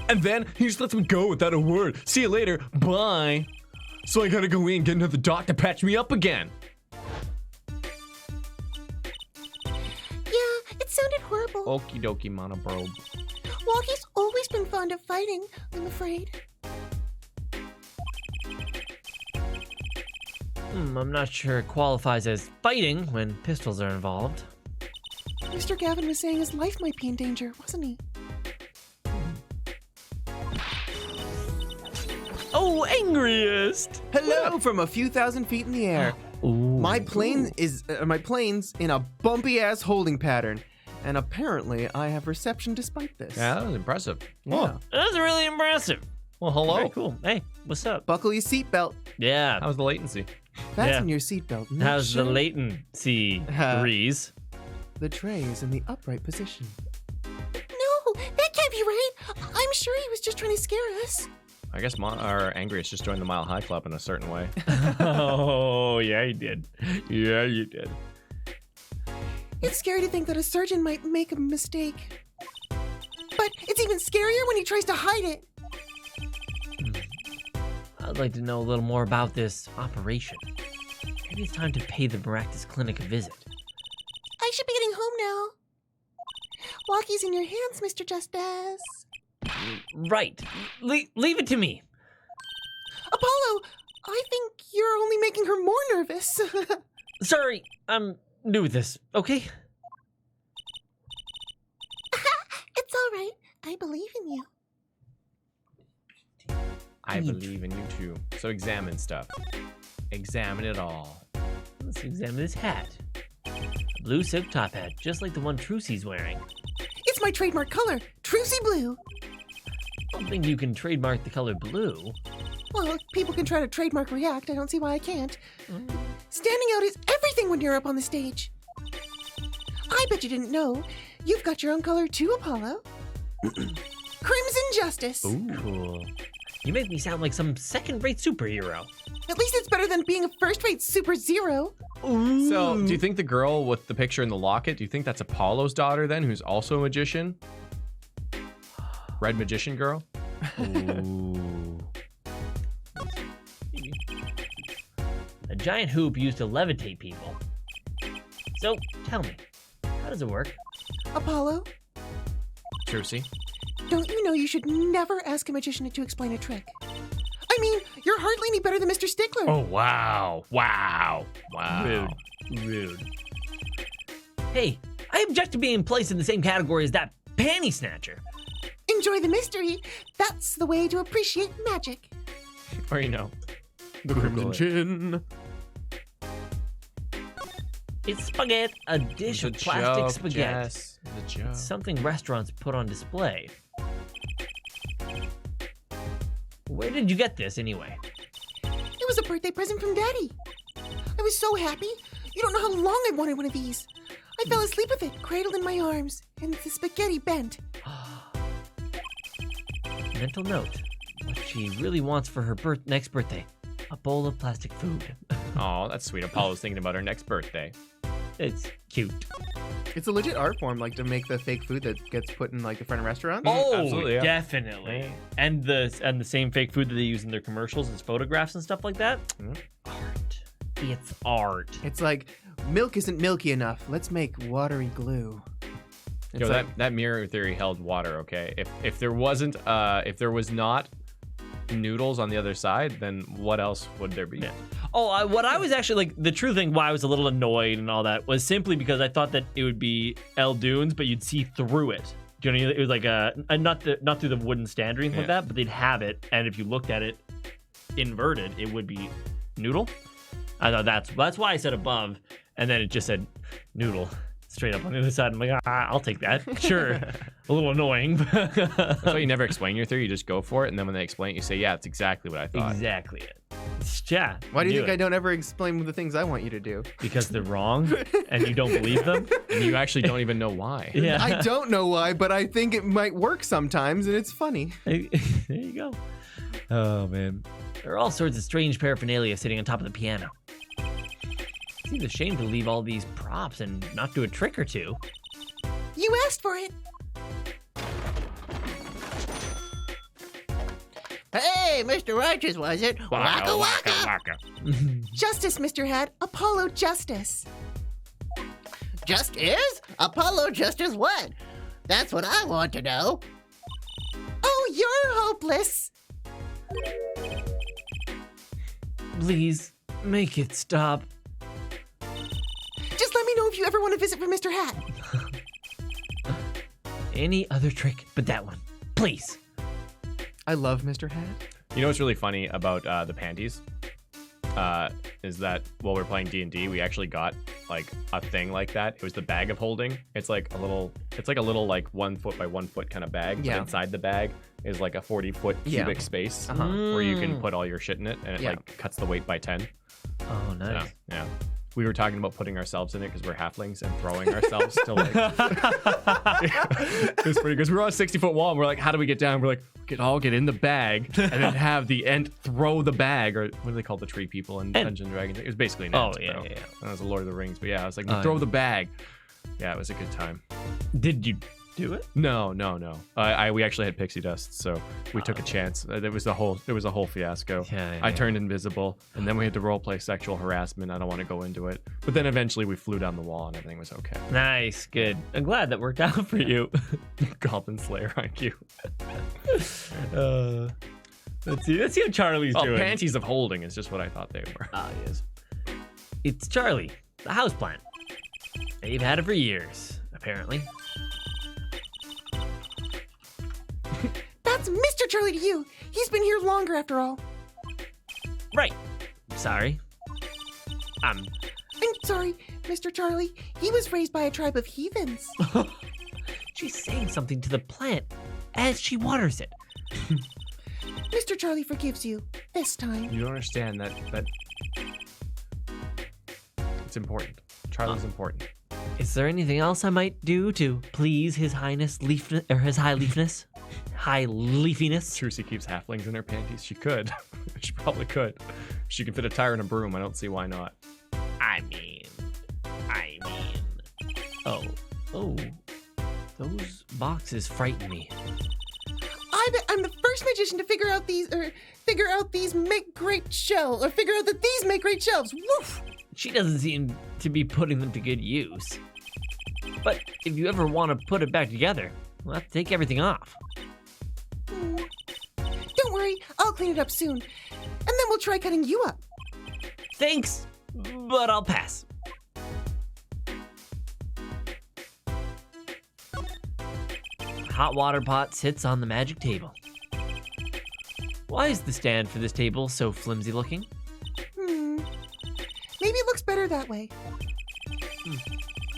And then he just lets me go without a word. See you later. Bye. So I gotta go in and get another doc to patch me up again. Yeah, it sounded horrible. Okie dokie, monobrobe. Waki's always been fond of fighting, I'm afraid. I'm not sure it qualifies as fighting when pistols are involved. Mr. Gavin was saying his life might be in danger, wasn't he? Oh, angriest! Hello from a few thousand feet in the air. Ooh. My plane's in a bumpy ass holding pattern, and apparently I have reception despite this. Yeah, that was impressive. Yeah. That's really impressive. Well, hello. Very cool. Hey, what's up? Buckle your seatbelt. Yeah. How was the latency? Fasten Yeah. your seatbelt. Make How's the sure latency, Breeze? the tray is in the upright position. No, that can't be right. I'm sure he was just trying to scare us. I guess our Angriest just joined the Mile High Club in a certain way. Oh, yeah, you did. Yeah, you did. It's scary to think that a surgeon might make a mistake. But it's even scarier when he tries to hide it. I'd like to know a little more about this operation. Maybe it's time to pay the Maractus Clinic a visit. I should be getting home now. Waki's in your hands, Mr. Justice. Right. Leave it to me. Apollo, I think you're only making her more nervous. Sorry, I'm new with this, okay? It's all right. I believe in you. I believe in you too. So examine stuff. Examine it all. Let's examine this hat. A blue silk top hat, just like the one Trucy's wearing. It's my trademark color, Trucy Blue. I don't think you can trademark the color blue. Well, people can try to trademark React. I don't see why I can't. Standing out is everything when you're up on the stage. I bet you didn't know. You've got your own color too, Apollo. Crimson Justice. Cool. You make me sound like some second-rate superhero. At least it's better than being a first-rate Super Zero. So, do you think the girl with the picture in the locket, do you think that's Apollo's daughter then, who's also a magician? Red magician girl. Ooh. A giant hoop used to levitate people. So, tell me, how does it work? Apollo, Trucy. don't you know you should never ask a magician to explain a trick? I mean, you're hardly any better than Mr. Stickler. Oh, wow. Wow. Wow. Rude. Hey, I object to being placed in the same category as that panty snatcher. Enjoy the mystery. That's the way to appreciate magic. Or the Crimson Crimson Chin. It's spaghetti, a dish of plastic spaghetti. It's something restaurants put on display. Where did you get this anyway? It was a birthday present from Daddy. I was so happy. You don't know how long I wanted one of these. I fell asleep with it, cradled in my arms, and the spaghetti bent. Mental note. What she really wants for her next birthday. A bowl of plastic food. Oh, that's sweet. Apollo's thinking about her next birthday. It's cute. It's a legit art form, like to make the fake food that gets put in like the front of restaurants. Oh, absolutely, yeah. definitely. Yeah. And the same fake food that they use in their commercials as photographs and stuff like that. Art. It's art. It's like milk isn't milky enough. Let's make watery glue. It's Yo, like, that mirror theory held water. Okay, if there was not noodles on the other side, then what else would there be? Yeah. Oh, what I was actually like, the true thing why I was a little annoyed and all that was simply because I thought that it would be El Dunes, but you'd see through it. Do you know, it was like not through the wooden stand or anything like that, but they'd have it, and if you looked at it inverted, it would be noodle. I thought that's why I said above, and then it just said noodle straight up on the other side. I'm like, I'll take that. Sure. A little annoying. That's why you never explain your theory. You just go for it, and then when they explain it, you say, "Yeah, it's exactly what I thought." Exactly it. Yeah. why do you knew think I it. don't ever explain the things I want you to do? Because they're wrong, and you don't believe them. And you actually don't even know why. Yeah. I don't know why, but I think it might work sometimes, and it's funny. There you go. Oh man, there are all sorts of strange paraphernalia sitting on top of the piano. Seems a shame to leave all these props and not do a trick or two. You asked for it. Hey, Mr. Righteous, was it? Waka waka! Justice, Mr. Hat. Apollo Justice. Just is? Apollo just as what? That's what I want to know. Oh, you're hopeless. Please make it stop. Just let me know if you ever want to visit for Mr. Hat. Any other trick but that one, please. I love Mr. Hat. You know what's really funny about the panties? Is that while we're playing D&D, we actually got like a thing like that. It was the bag of holding. It's like a little like 1 foot by 1 foot kind of bag. Yeah. But inside the bag is like a 40-foot cubic space where you can put all your shit in it, and it like cuts the weight by 10. Oh, nice. Yeah. We were talking about putting ourselves in it because we're halflings and throwing ourselves to like. It was pretty good. We were on a 60-foot wall and we're like, how do we get down? We're like, we could all get in the bag and then have the Ent throw the bag, or what do they call the tree people in Dungeons and Dragons? It was basically an Ent, yeah, bro. yeah. That was a Lord of the Rings, but yeah, I was like, throw the bag. Yeah, it was a good time. Did you do it? No. We actually had pixie dust, so we took a chance. It was a whole fiasco. Yeah, I turned invisible, and then we had to roleplay sexual harassment. I don't want to go into it, but then eventually we flew down the wall, and everything was okay. Nice, good. I'm glad that worked out for you. Goblin Slayer IQ. Let's see how Charlie's doing. Panties of holding is just what I thought they were. Ah, yes. It's Charlie, the houseplant. They've had it for years, apparently. That's Mr. Charlie to you. He's been here longer after all. Right. Sorry. I'm sorry, Mr. Charlie. He was raised by a tribe of heathens. She's saying something to the plant as she waters it. Mr. Charlie forgives you this time. You don't understand that it's important. Charlie's important. Is there anything else I might do to please His Highness His High Leafness? High Leafiness? Trucy keeps halflings in her panties. She could. She probably could. She can fit a tire in a broom. I don't see why not. I mean. Oh. Those boxes frighten me. I bet I'm the first magician to figure out these make great shelves, or figure out that these make great shelves. Woof! She doesn't seem to be putting them to good use. But if you ever want to put it back together, we'll have to take everything off. Don't worry, I'll clean it up soon. And then we'll try cutting you up. Thanks, but I'll pass. Hot water pot sits on the magic table. Why is the stand for this table so flimsy looking? Maybe it looks better that way.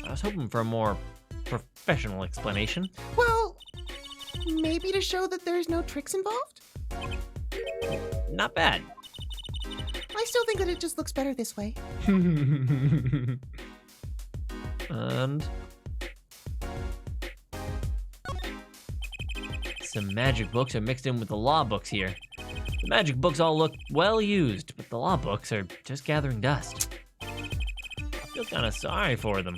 I was hoping for a more professional explanation. Well, maybe to show that there's no tricks involved? Not bad. I still think that it just looks better this way. And some magic books are mixed in with the law books here. The magic books all look well used, but the law books are just gathering dust. I feel kind of sorry for them.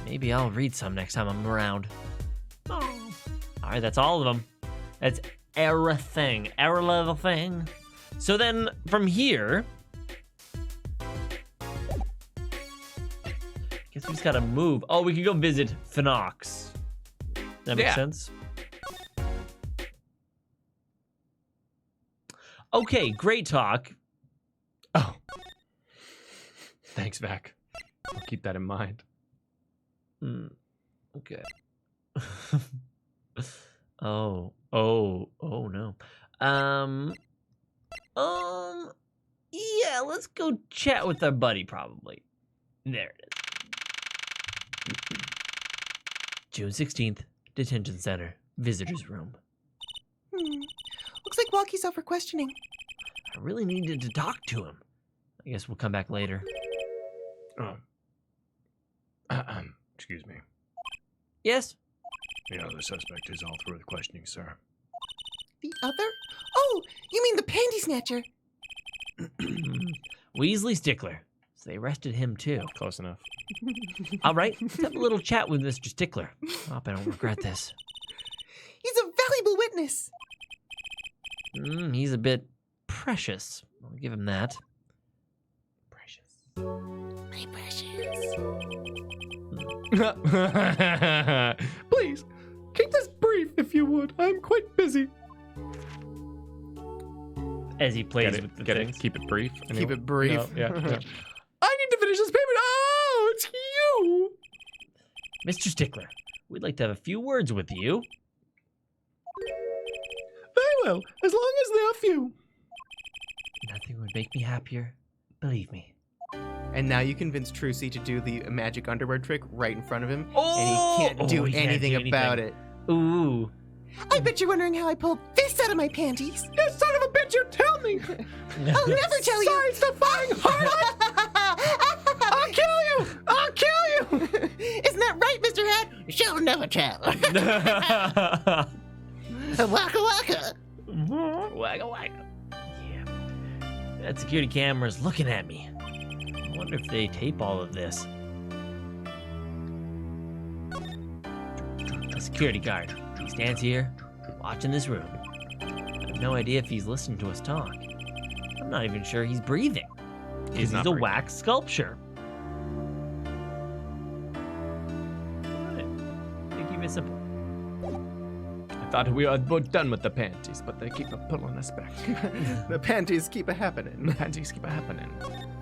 Maybe I'll read some next time I'm around. Oh. All right, that's all of them. That's everything. Every little thing. So then from here, guess we just gotta move. Oh, we can go visit Phenox. That makes sense. Okay, great talk. Oh. Thanks, Vac. I'll keep that in mind. Okay. Oh no. Yeah, let's go chat with our buddy probably. There it is. June 16th, Detention Center, Visitor's Room. Looks like Walkie's out for questioning. I really needed to talk to him. I guess we'll come back later. Excuse me. Yes? The other suspect is all through the questioning, sir. The other? Oh, you mean the panty snatcher? Weasley Stickler. So they arrested him too. Close enough. All right, let's have a little chat with Mr. Stickler. I hope I don't regret this. He's a valuable witness. He's a bit precious. I'll give him that. Precious. My precious. Please, keep this brief if you would. I'm quite busy. As he plays with the things. Keep it brief. Keep it brief. No, yeah. I need to finish this payment. Oh, it's you. Mr. Stickler, we'd like to have a few words with you. Very well, as long as they are few. Nothing would make me happier. Believe me. And now you convince Trucy to do the magic underwear trick right in front of him, Oh! and he can't do He can't anything do about anything. it. Ooh. I bet you're wondering how I pulled this out of my panties. You son of a bitch, you tell me. I'll never tell you. Sorry, Stefan. I'll kill you. I'll kill you. Isn't that right, Mr. Hat? She'll never tell. Waka waka. Wagga wagga. Yeah. That security camera's looking at me. I wonder if they tape all of this. A security guard. He stands here, watching this room. I have no idea if he's listening to us talk. I'm not even sure he's breathing. He's not a breathing. wax sculpture. Alright. They keep it simple. I thought we were both done with the panties, but they keep pulling us back. The panties keep a happening. The panties keep happening.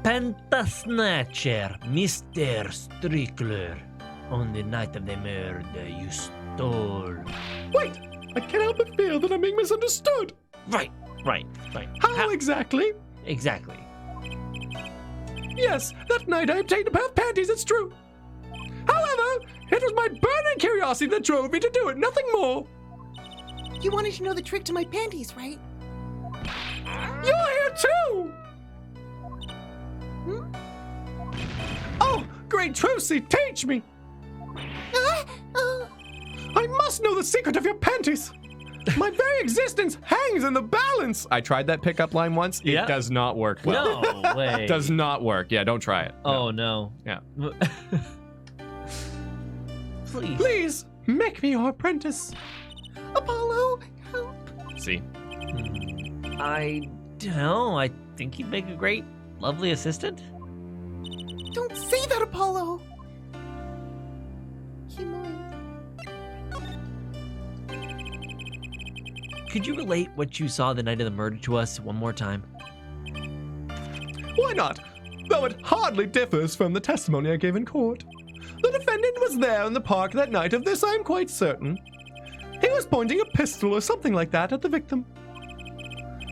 Penta Snatcher, Mr. Strickler. On the night of the murder, you stole. Wait, I can't help but feel that I'm being misunderstood. Right. How exactly? Exactly. Yes, that night I obtained a pair of panties, it's true. However, it was my burning curiosity that drove me to do it, nothing more. You wanted to know the trick to my panties, right? You're here too! Oh, great Trucy, teach me! I must know the secret of your panties! My very existence hangs in the balance! I tried that pickup line once. Yeah. It does not work well. No way. Does not work. Yeah, don't try it. Oh no. Yeah. Please. Please, make me your apprentice. Apollo, help. See? I don't know. I think he'd make a great, lovely assistant. Don't say that, Apollo! He might. Could you relate what you saw the night of the murder to us one more time? Why not? Though it hardly differs from the testimony I gave in court. The defendant was there in the park that night, of this I am quite certain. He was pointing a pistol or something like that at the victim.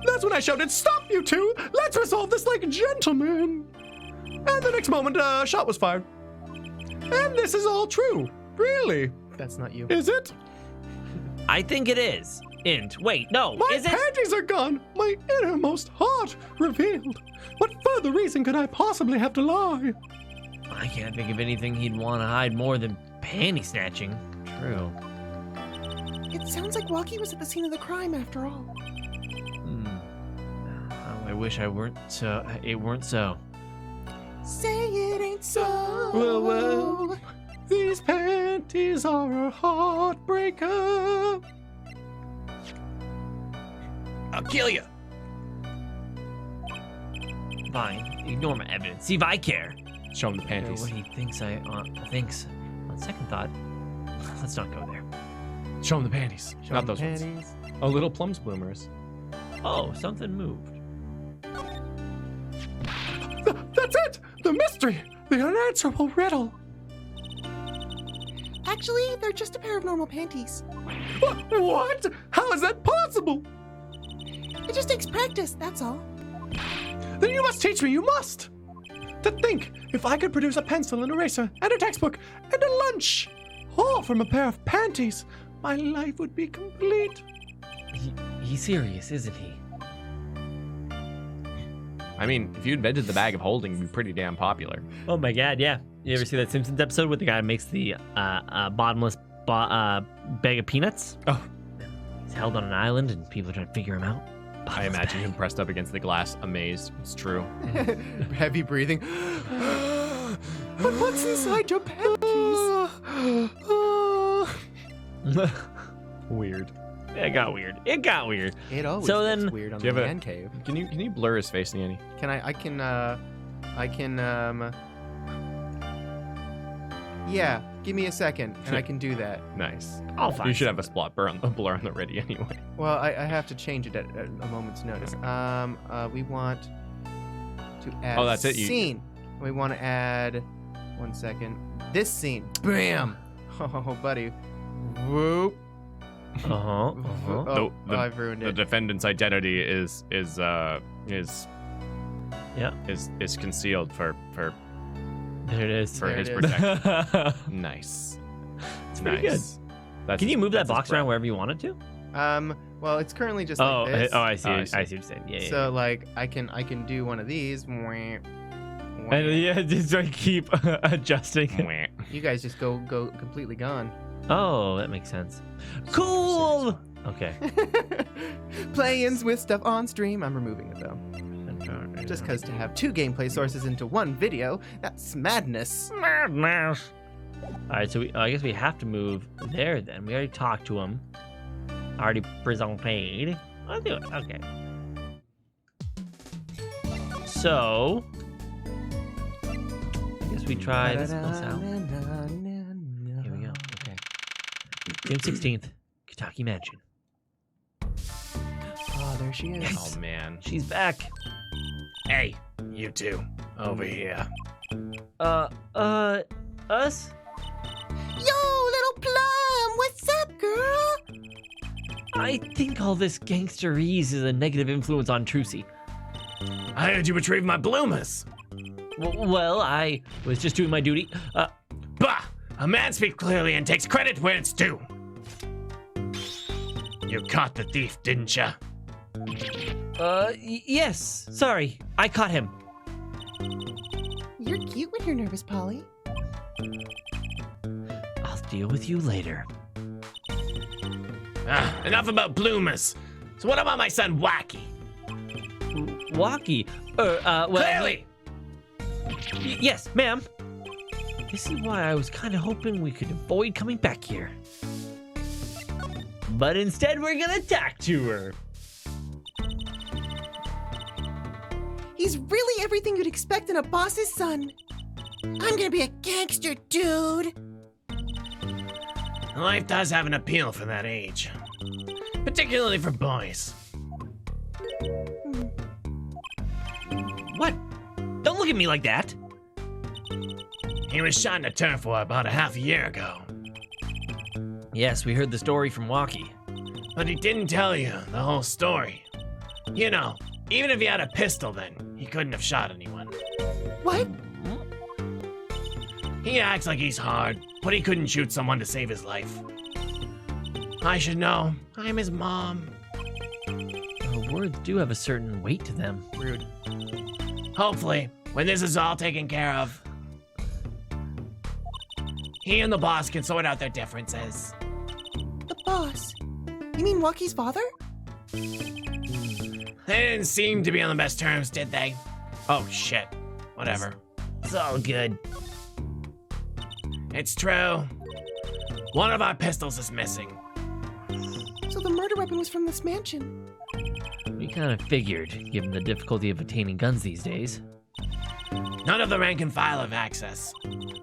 That's when I shouted, "Stop, you two! Let's resolve this like gentlemen!" And the next moment, a shot was fired. And this is all true. Really? That's not you. Is it? I think it is. Wait, no, My is it? panties are gone! My innermost heart revealed! What further reason could I possibly have to lie? I can't think of anything he'd want to hide more than panty snatching. True. It sounds like Walkie was at the scene of the crime after all. Oh, I wish it weren't so. Say it ain't so. Well, these panties are a heartbreaker. I'll kill you. Fine, ignore my evidence. See if I care. Show him the panties. What he thinks thinks. On second thought, let's not go there. Show him the panties. Not those ones. Oh, little plums bloomers. Oh, something moved. That's it! The mystery! The unanswerable riddle! Actually, they're just a pair of normal panties. What? How is that possible? It just takes practice, that's all. Then you must teach me, you must! To think, if I could produce a pencil, an eraser, and a textbook, and a lunch, all from a pair of panties, my life would be complete. He's serious, isn't he? I mean, if you invented the bag of holding, it'd be pretty damn popular. Oh my god, yeah. You ever see that Simpsons episode where the guy makes the bottomless bag of peanuts? Oh. He's held on an island and people are trying to figure him out. I imagine him pressed up against the glass, amazed. It's true. Heavy breathing. But what's inside your panties? Weird. It got weird. It got weird. It always So gets then- weird on Do the you have a- NyanCave. Can you blur his face, Nanny? Can I can yeah, give me a second and I can do that. Nice. I'll find You should have something. a blur on the ready anyway. Well, I have to change it at a moment's notice. We want to add Oh, that's it, you- scene. We want to add, one second, this scene. Bam! Oh, buddy. Whoop. Uh-huh. Oh, I've ruined The it. defendant's identity is concealed for There it is. For There his it is. protection. Nice. It's pretty good. That's Can you move that that's his box breath. around wherever you want it to? Well, it's currently just like this. I see. Oh, I I see. see. what you're saying. Yeah, yeah. So like I can do one of these. And yeah, just like keep adjusting. You guys just go completely gone. Oh, that makes sense. Cool. Okay. Play-ins with stuff on stream. I'm removing it though. Just because to have two gameplay sources into one video, that's madness. Madness. All right, so I guess we have to move there then. We already talked to him. Already presented. I'll do it. Okay. So, I guess we try this else out. Here we go. Okay. June 16th, Kentucky Mansion. Oh, there she is. Oh man. She's back. Hey, you two, over here. Us? Yo, little Plum, what's up, girl? I think all this gangsterese is a negative influence on Trucy. I heard you retrieved my bloomers. Well, I was just doing my duty. Bah! A man speaks clearly and takes credit where it's due. You caught the thief, didn't ya? Yes. Sorry, I caught him. You're cute when you're nervous, Polly. I'll deal with you later. Enough about bloomers. So what about my son, Wacky? Walkie. Well. Clearly! Yes, ma'am. This is why I was kind of hoping we could avoid coming back here. But instead, we're gonna talk to her. He's really everything you'd expect in a boss's son. I'm gonna be a gangster, dude. Life does have an appeal for that age, particularly for boys. What? Don't look at me like that. He was shot in a turf war about a half a year ago, Yes, we heard the story from Walkie. but he didn't tell you the whole story. You know, even if he had a pistol then, he couldn't have shot anyone. What? He acts like he's hard, but he couldn't shoot someone to save his life. I should know. I'm his mom. Words do have a certain weight to them. Rude. Hopefully, when this is all taken care of, he and the boss can sort out their differences. The boss? You mean Walkie's father? They didn't seem to be on the best terms, did they? Oh shit. Whatever. It's all good. It's true. One of our pistols is missing. So the murder weapon was from this mansion. We kind of figured, given the difficulty of obtaining guns these days. None of the rank and file have access.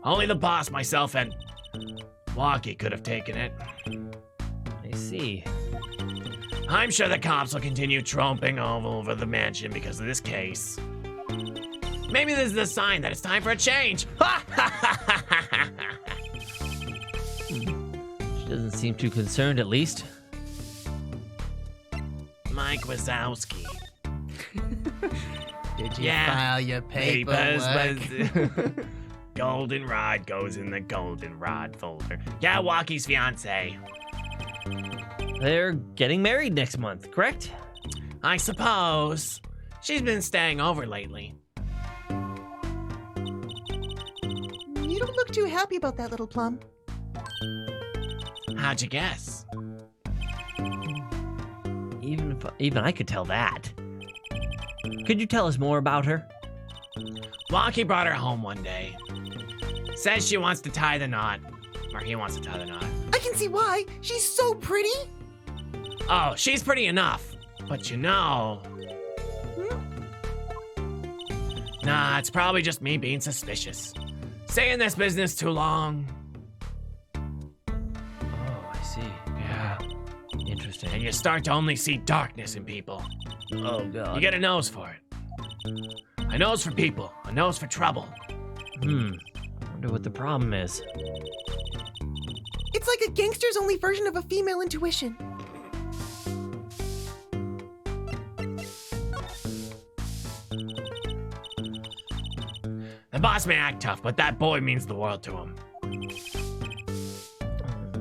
Only the boss, myself, and Walkie could have taken it. I see. I'm sure the cops will continue tromping all over the mansion because of this case. Maybe this is a sign that it's time for a change. She doesn't seem too concerned, at least. Mike Wazowski. Did you Yeah. file your paperwork? Papers. Goldenrod goes in the goldenrod folder. Yeah, Walkie's fiance. They're getting married next month, correct? I suppose. She's been staying over lately. You don't look too happy about that, little plum. How'd you guess? Even I could tell that. Could you tell us more about her? Walkie brought her home one day. Says she wants to tie the knot. Or he wants to tie the knot. I can see why. She's so pretty. Oh, she's pretty enough. But you know... Nah, it's probably just me being suspicious. Stay in this business too long. Oh, I see. Yeah. Interesting. And you start to only see darkness in people. Oh, God. You get a nose for it. A nose for people, a nose for trouble. I wonder what the problem is. It's like a gangster's only version of a female intuition. The boss may act tough, but that boy means the world to him.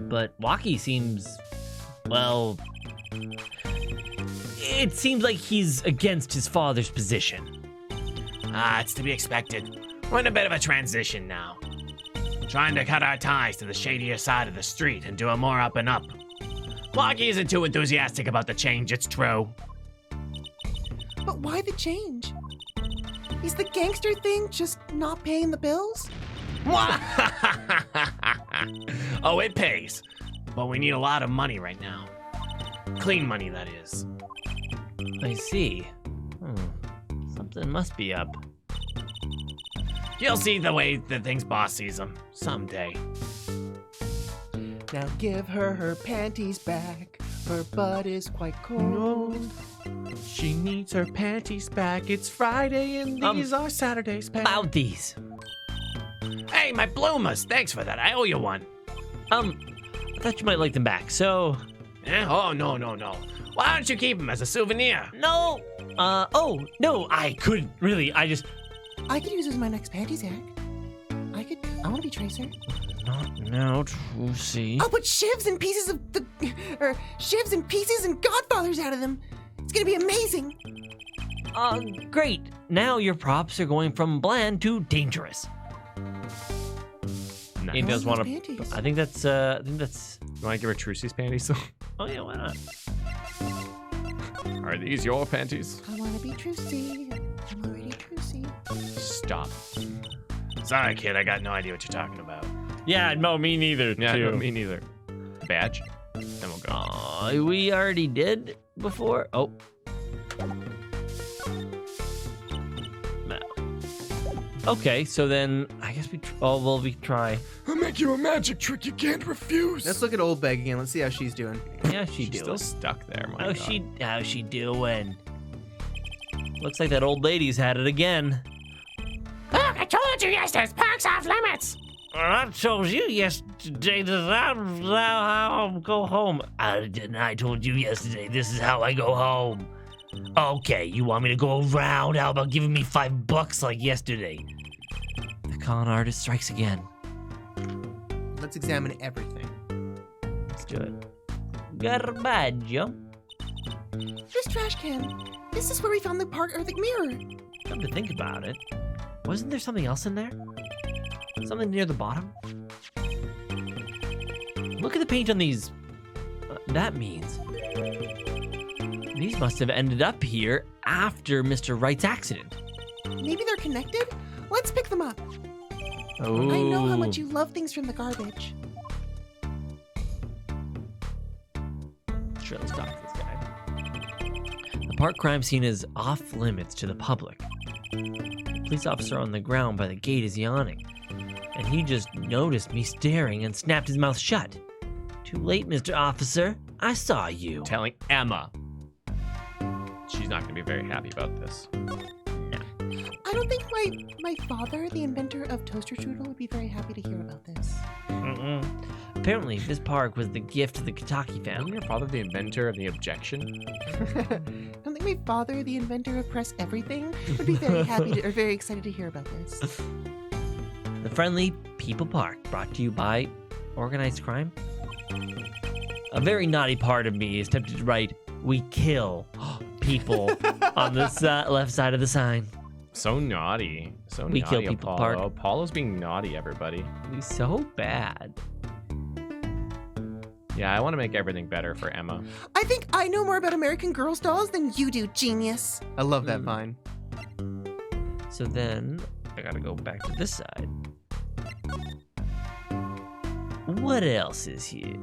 But Walkie seems, well, it seems like he's against his father's position. It's to be expected. We're in a bit of a transition now. Trying to cut our ties to the shadier side of the street and do a more up and up. Walkie isn't too enthusiastic about the change, it's true. But why the change? Is the gangster thing just not paying the bills? Oh, it pays. But we need a lot of money right now. Clean money, that is. I see. Something must be up. You'll see the way the thing's boss sees them someday. Now give her panties back. Her butt is quite cold. She needs her panties back. It's Friday and these are Saturday's pay. About these. Hey, my bloomers! Thanks for that. I owe you one. I thought you might like them back, so... Eh? Oh, no. Why don't you keep them as a souvenir? No! Oh, no, I couldn't, really, I I could use as my next panties, Eric. I want to be Tracer. Not now, Trucy. I'll put shivs and pieces and Godfathers out of them. It's gonna be amazing. Great. Now your props are going from bland to dangerous. Nice. You guys I want want those to... panties. I think that's, You want to give her Trucy's panties? Oh, yeah, why not? Are these your panties? I want to be Trucy. I'm already Trucy. Stop. Sorry, kid. I got no idea what you're talking about. Yeah, no, me neither, Yeah, no, me neither. Badge? Then we'll go. We already did before. Oh. No. Okay, so then I guess we try. I'll make you a magic trick you can't refuse. Let's look at Old Bag again. Let's see how she's doing. Yeah, she's She's still stuck there. My How's God. she doing? Looks like that old lady's had it again. Look, I told you yesterday, this park's off limits. I told you yesterday that I'll go home. I didn't. I told you yesterday this is how I go home. Okay, you want me to go around? How about giving me $5 like yesterday? The con artist strikes again. Let's examine everything. Let's do it. Garbaggio. This trash can. This is where we found the park or the mirror. Come to think about it, wasn't there something else in there? Something near the bottom? Look at the paint on these. That means these must have ended up here after Mr. Wright's accident. Maybe they're connected? Let's pick them up. Oh. I know how much you love things from the garbage. Sure, let's talk to this guy. The park crime scene is off limits to the public. The police officer on the ground by the gate is yawning, and he just noticed me staring and snapped his mouth shut. Too late, Mr. Officer. I saw you. Telling Emma. She's not going to be very happy about this. I don't think my father, the inventor of Toaster Strudel, would be very happy to hear about this. Mm-mm. Apparently, this park was the gift of the Kataki Isn't family. your father the inventor of the objection? I don't think my father, the inventor of Press Everything, would be very happy to, or very excited to hear about this. The Friendly People Park, brought to you by Organized Crime. A very naughty part of me is tempted to write, "We kill people" on the left side of the sign. So naughty. So We naughty, kill people, Apollo. Park. Apollo's being naughty, everybody. We so bad. Yeah, I want to make everything better for Emma. I think I know more about American Girls dolls than you do, genius. I love that vine. So then I gotta go back to this side. What else is here?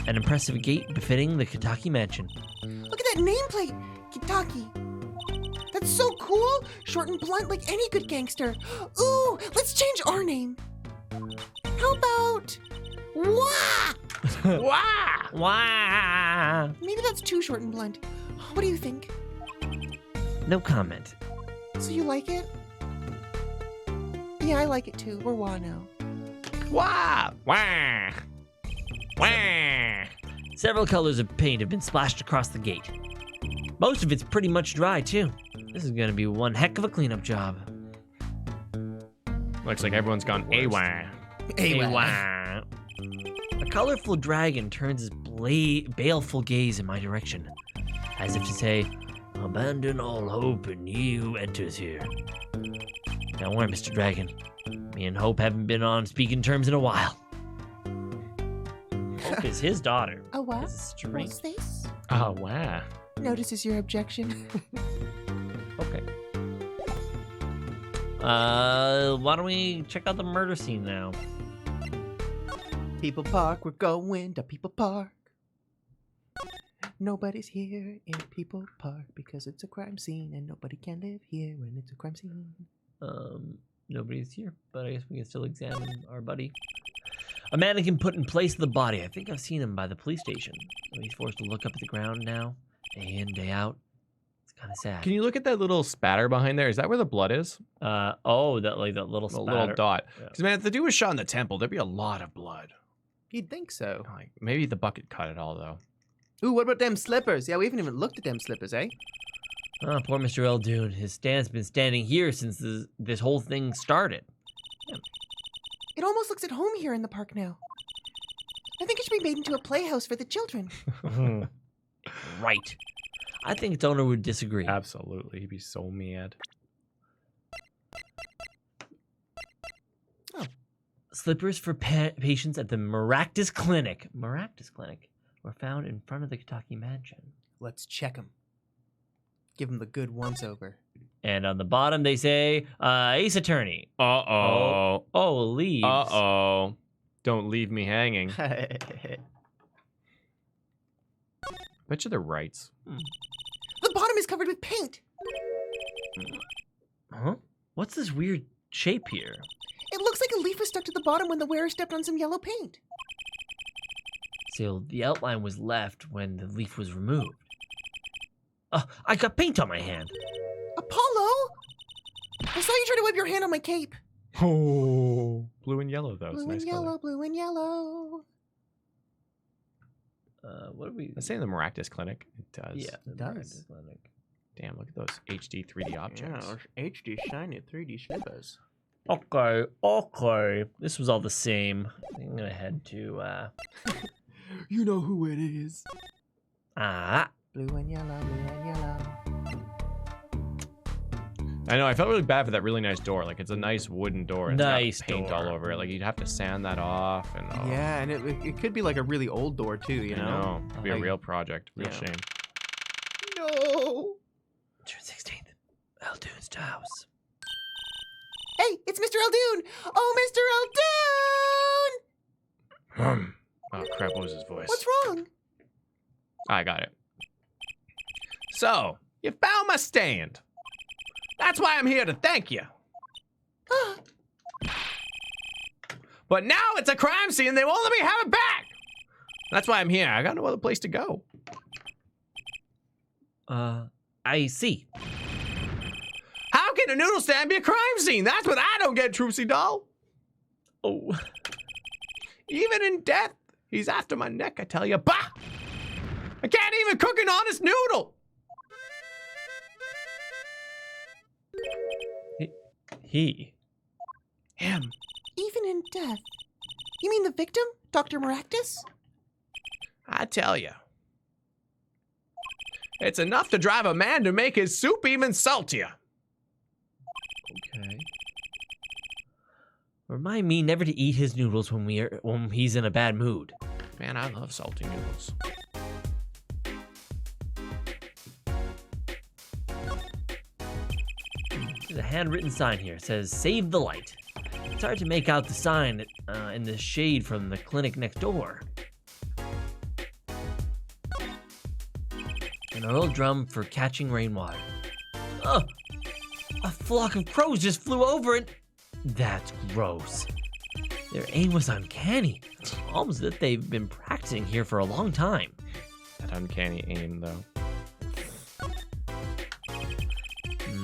An impressive gate befitting the Kataki mansion. Look at that nameplate, Kitaki. That's so cool, short and blunt like any good gangster. Ooh, let's change our name. How about Wah? Wah! Wah! Maybe that's too short and blunt. What do you think? No comment. So you like it? Yeah, I like it too. We're Wah now. Wah! Wah! Wah! Several colors of paint have been splashed across the gate. Most of it's pretty much dry, too. This is gonna be one heck of a cleanup job. Looks like everyone's gone AWA. A colorful dragon turns his baleful gaze in my direction, as if to say, "Abandon all hope and he who enters here." Don't worry, Mr. Dragon. Me and Hope haven't been on speaking terms in a while. Hope is his daughter. A what? Is a string. What's this? Oh, wow. Notices your objection. Okay. Why don't we check out the murder scene now? People Park, we're going to People Park. Nobody's here in People Park because it's a crime scene and nobody can live here when it's a crime scene. Nobody's here, but I guess we can still examine our buddy. A mannequin put in place of the body. I think I've seen him by the police station. He's forced to look up at the ground now, day in, day out. It's kind of sad. Can you look at that little spatter behind there? Is that where the blood is? That little The spatter. little dot. Yeah. Because, man, if the dude was shot in the temple, there'd be a lot of blood. You'd think so. Like, maybe the bucket cut it all, though. Ooh, what about them slippers? Yeah, we haven't even looked at them slippers, eh? Oh, poor Mr. Eldoon. His stand's been standing here since this whole thing started. It almost looks at home here in the park now. I think it should be made into a playhouse for the children. Right. I think its owner would disagree. Absolutely. He'd be so mad. Slippers for patients at the Maractus Clinic. Maractus Clinic were found in front of the Kentucky mansion. Let's check them. Give them the good once-over. And on the bottom they say, Ace Attorney. Uh-oh. Oh, leaves. Uh-oh. Don't leave me hanging. Bet you they're rights. The bottom is covered with paint. Huh? What's this weird shape here? It looks like a leaf was stuck to the bottom when the wearer stepped on some yellow paint. So the outline was left when the leaf was removed. Oh, I got paint on my hand. Apollo! I saw you try to wipe your hand on my cape. Oh, blue and yellow though. It's a Blue nice and yellow, color. blue and yellow. What are we? Let's say the Maractus Clinic. It does. Yeah, It does. Damn, look at those HD 3D objects. HD shiny 3D slippers. Okay. This was all the same. I'm gonna head to You know who it is. Blue and yellow, blue and yellow. I know. I felt really bad for that really nice door. Like it's a nice wooden door. And Nice it's got paint door. all over it. Like you'd have to sand that off and. Oh, Yeah, and it could be like a really old door too, you I know? know. It'd be a Like- real project. Real yeah. shame. No. June 16th. Eldune's house. Hey, it's Mr. Eldoon! Oh, Mr. Eldoon! Oh crap! What was his voice? What's wrong? I got it. So you found my stand. That's why I'm here to thank you. But now it's a crime scene. They won't let me have it back. That's why I'm here. I got no other place to go. I see. How can a noodle stand be a crime scene? That's what I don't get, Troopsy Doll. Oh. Even in death, he's after my neck, I tell you. Bah! I can't even cook an honest noodle. Him. Even in death. You mean the victim, Dr. Maractus? I tell you. It's enough to drive a man to make his soup even saltier. Okay. Remind me never to eat his noodles when he's in a bad mood. Man, I love salty noodles. There's a handwritten sign here. It says, "Save the light." It's hard to make out the sign in the shade from the clinic next door. An oil drum for catching rainwater. Oh, a flock of crows just flew over it. That's gross. Their aim was uncanny. Almost that they've been practicing here for a long time. That uncanny aim, though.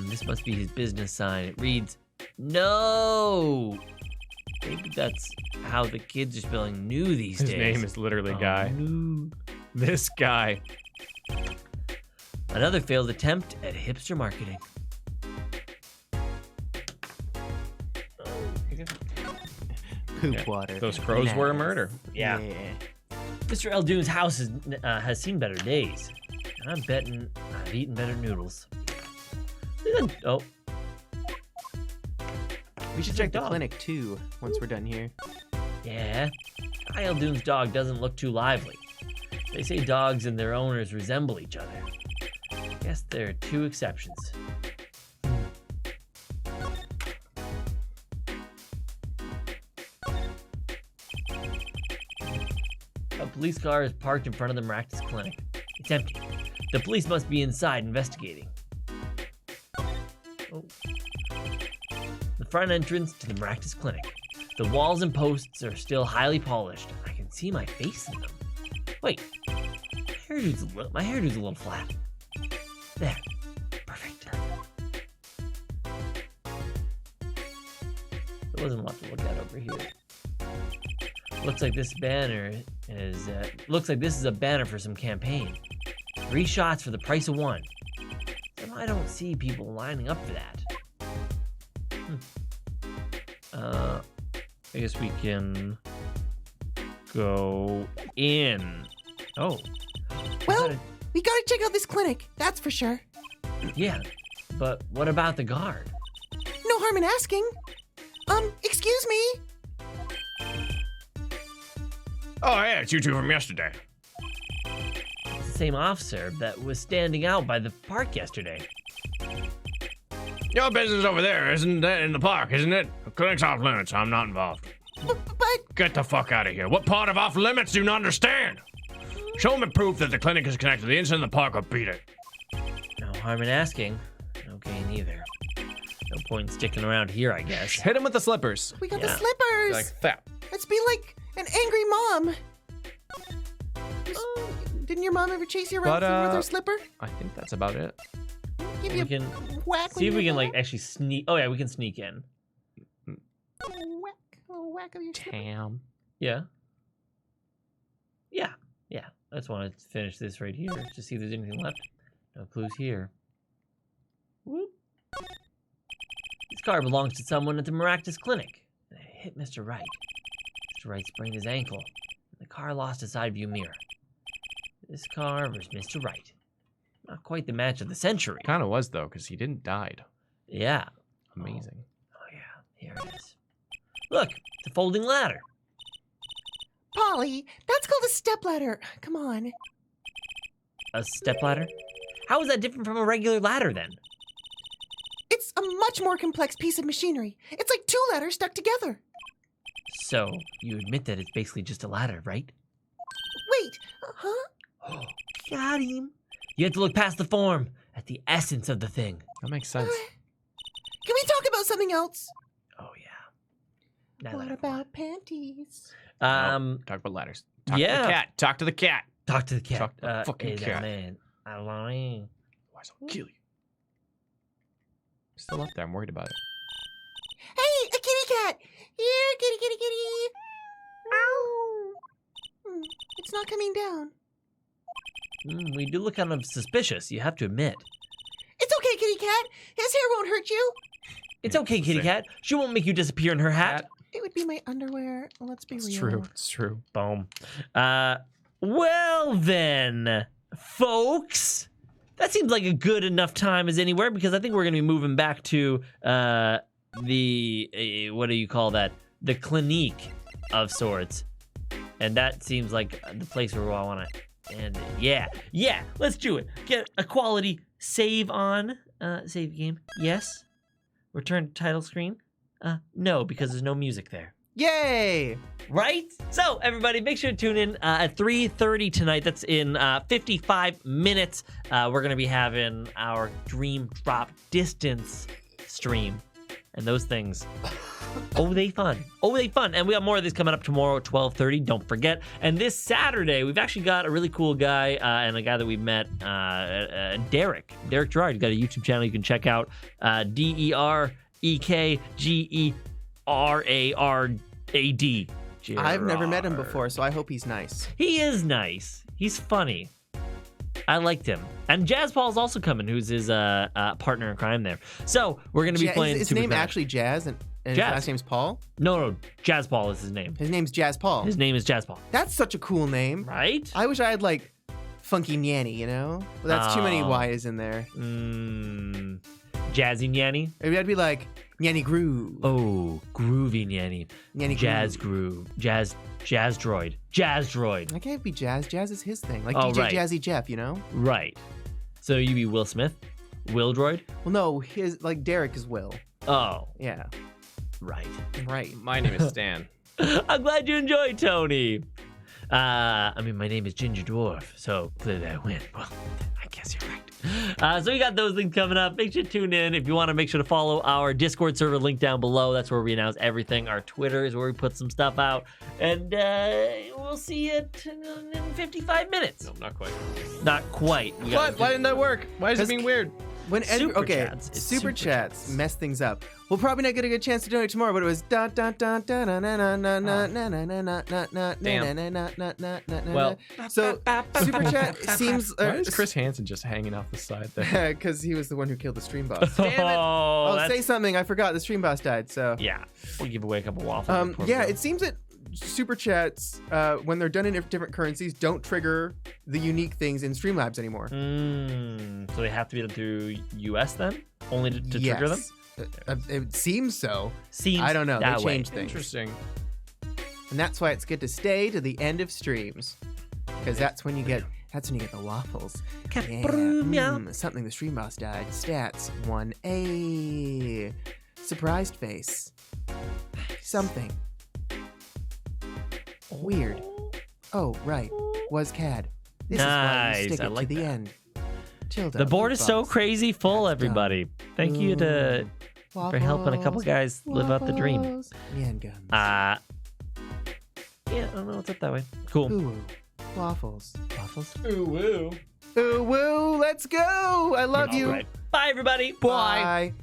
This must be his business sign. It reads, "No." Maybe that's how the kids are spelling new these His days. name is literally Oh, Guy. no. This guy. Another failed attempt at hipster marketing. Poop Yeah, water. Those crows were a Nice. murder. Yeah. Mr. Eldune's house has seen better days. I'm betting I've eaten better noodles. Oh, We should check the dog. clinic too once we're done here. yeah. Guy Eldune's dog doesn't look too lively. They say dogs and their owners resemble each other. Guess there are two exceptions. A police car is parked in front of the Maractus Clinic. It's empty. The police must be inside investigating. Oh. The front entrance to the Maractus Clinic. The walls and posts are still highly polished. I can see my face in them. Wait, my hairdo's a little flat. There, perfect. There wasn't a lot to look at over here. Looks like this is a banner for some campaign. 3 shots for the price of 1. And I don't see people lining up for that. I guess we can go in. Oh. Well, we gotta check out this clinic, that's for sure. Yeah, but what about the guard? No harm in asking. Excuse me? Oh, yeah, it's you two from yesterday. It's the same officer that was standing out by the park yesterday. Your business over there, isn't it? In the park, isn't it? The clinic's off limits. I'm not involved. But Get the fuck out of here. What part of off limits do you not understand? Show me proof that the clinic is connected. The instant the park will beat it. No harm in asking. No gain either. No point in sticking around here, I guess. Hit him with the slippers. We got Yeah. the slippers. Like that. Let's be like an angry mom. Didn't your mom ever chase you around But, with her slipper? I think that's about it. Give We you can a whack. see if we when can you're like actually sneak. Oh yeah, we can sneak in. a whack of your slipper. Damn. Yeah. Yeah. Yeah. I just want to finish this right here to see if there's anything left. No clues here. Whoop. This car belongs to someone at the Maractus Clinic. They hit Mr. Wright. Mr. Wright sprained his ankle. The car lost a side view mirror. This car versus Mr. Wright. Not quite the match of the century. Kind of was, though, because he didn't die. Yeah. Amazing. Oh yeah. Here it is. Look, it's a folding ladder. Polly, that's called a stepladder. Come on. A stepladder? How is that different from a regular ladder then? It's a much more complex piece of machinery. It's like two ladders stuck together. So, you admit that it's basically just a ladder, right? Wait, huh? Got him. You have to look past the form, at the essence of the thing. That makes sense. Can we talk about something else? Oh yeah. Now What that I've about panties? won. Talk about ladders. Talk yeah. to the cat. Talk to the cat. Talk to the cat. Talk to the fucking hey there, cat. man. I love you. Otherwise, I'll kill you. Still up there. I'm worried about it. Hey, a kitty cat! Here, kitty, kitty, kitty! Ow! It's not coming down. We do look kind of suspicious, you have to admit. It's okay, kitty cat. His hair won't hurt you. It's okay, kitty cat. She won't make you disappear in her hat. It would be my underwear. Let's be It's real. true. It's true. Boom. Well then, folks. That seems like a good enough time as anywhere because I think we're going to be moving back to the, what do you call that? The clinique of sorts. And that seems like the place where I want to end it. Yeah, let's do it. Get a quality save on. Save game. Yes. Return to title screen. No, because there's no music there. Yay! Right? So, everybody, make sure to tune in at 3:30 tonight. That's in 55 minutes. We're going to be having our Dream Drop Distance stream. And those things, oh, they fun. Oh, they fun. And we got more of these coming up tomorrow at 12:30. Don't forget. And this Saturday, we've actually got a really cool guy and a guy that we met, Derek Gerard. He's got a YouTube channel you can check out, DEREKGERARAD. I've never met him before, so I hope he's nice. He is nice. He's funny. I liked him. And Jazz Paul's also coming, who's his partner in crime there. So we're going to be playing His Super name Smash. actually Jazz, and his Jazz. last name's Paul? No, Jazz Paul is his name. His name's Jazz Paul. His name is Jazz Paul. That's such a cool name. Right? I wish I had, like, Funky Nyanny, you know? But that's too many Oh. Y's in there. Jazzy Nyanny. Maybe I'd be like, Nyanny Groove. Oh, Groovy Nyanny. Nyanny Jazz Groove. Groove. Jazz Droid. Jazz Droid. I can't be Jazz. Jazz is his thing. Like Oh, DJ right. Jazzy Jeff, you know? Right. So you be Will Smith? Will Droid? Well, no, his, like, Derek is Will. Oh, Yeah. right. Right. My name is Stan. I'm glad you enjoyed, Tony. I mean, my name is Ginger Dwarf, so clearly I win. Well, I guess you're right. So we got those things coming up. Make sure to tune in. If you want to, make sure to follow our Discord server, link down below. That's where we announce everything. Our Twitter is where we put some stuff out. And we'll see you in 55 minutes. No, not quite. Not quite. We What? Why didn't that work? Why is it being weird? When Super okay, chats. It's super super chats chats. mess things up. We'll probably not get a good chance to donate tomorrow, but it was dun dun dun dun dun dun dun dun dun dun dun dun dun Damn. Well, so super chat seems Why is Chris Hansen just hanging off the side there? because he was the one who killed the stream boss. Damn it. Oh, Oh, that's- say something! I forgot the stream boss died. So yeah. We'll give away a couple waffles. before we yeah, go. it seems that super chats, when they're done in different currencies, don't trigger the unique things in Streamlabs anymore. So they have to be done through US then? Only to trigger them? It seems so. Seems I don't know. that They way. changed things. Interesting. And that's why it's good to stay to the end of streams, because that's when you get the waffles. Yeah. Something the stream boss died. Stats 1A. Surprised face. Something. Weird. Oh, right. Was CAD. This Nice, is why you stick I it like to the that. end. Tilda, The board is so box. crazy full, That's everybody. Thank you to for helping a couple guys live out the dream. Waffles, Nyan guns. Yeah, I don't know what's up that way. Cool. Ooh, waffles. Waffles. Ooh, woo. Ooh, woo, let's go. I love you. All right. Bye, everybody. Bye.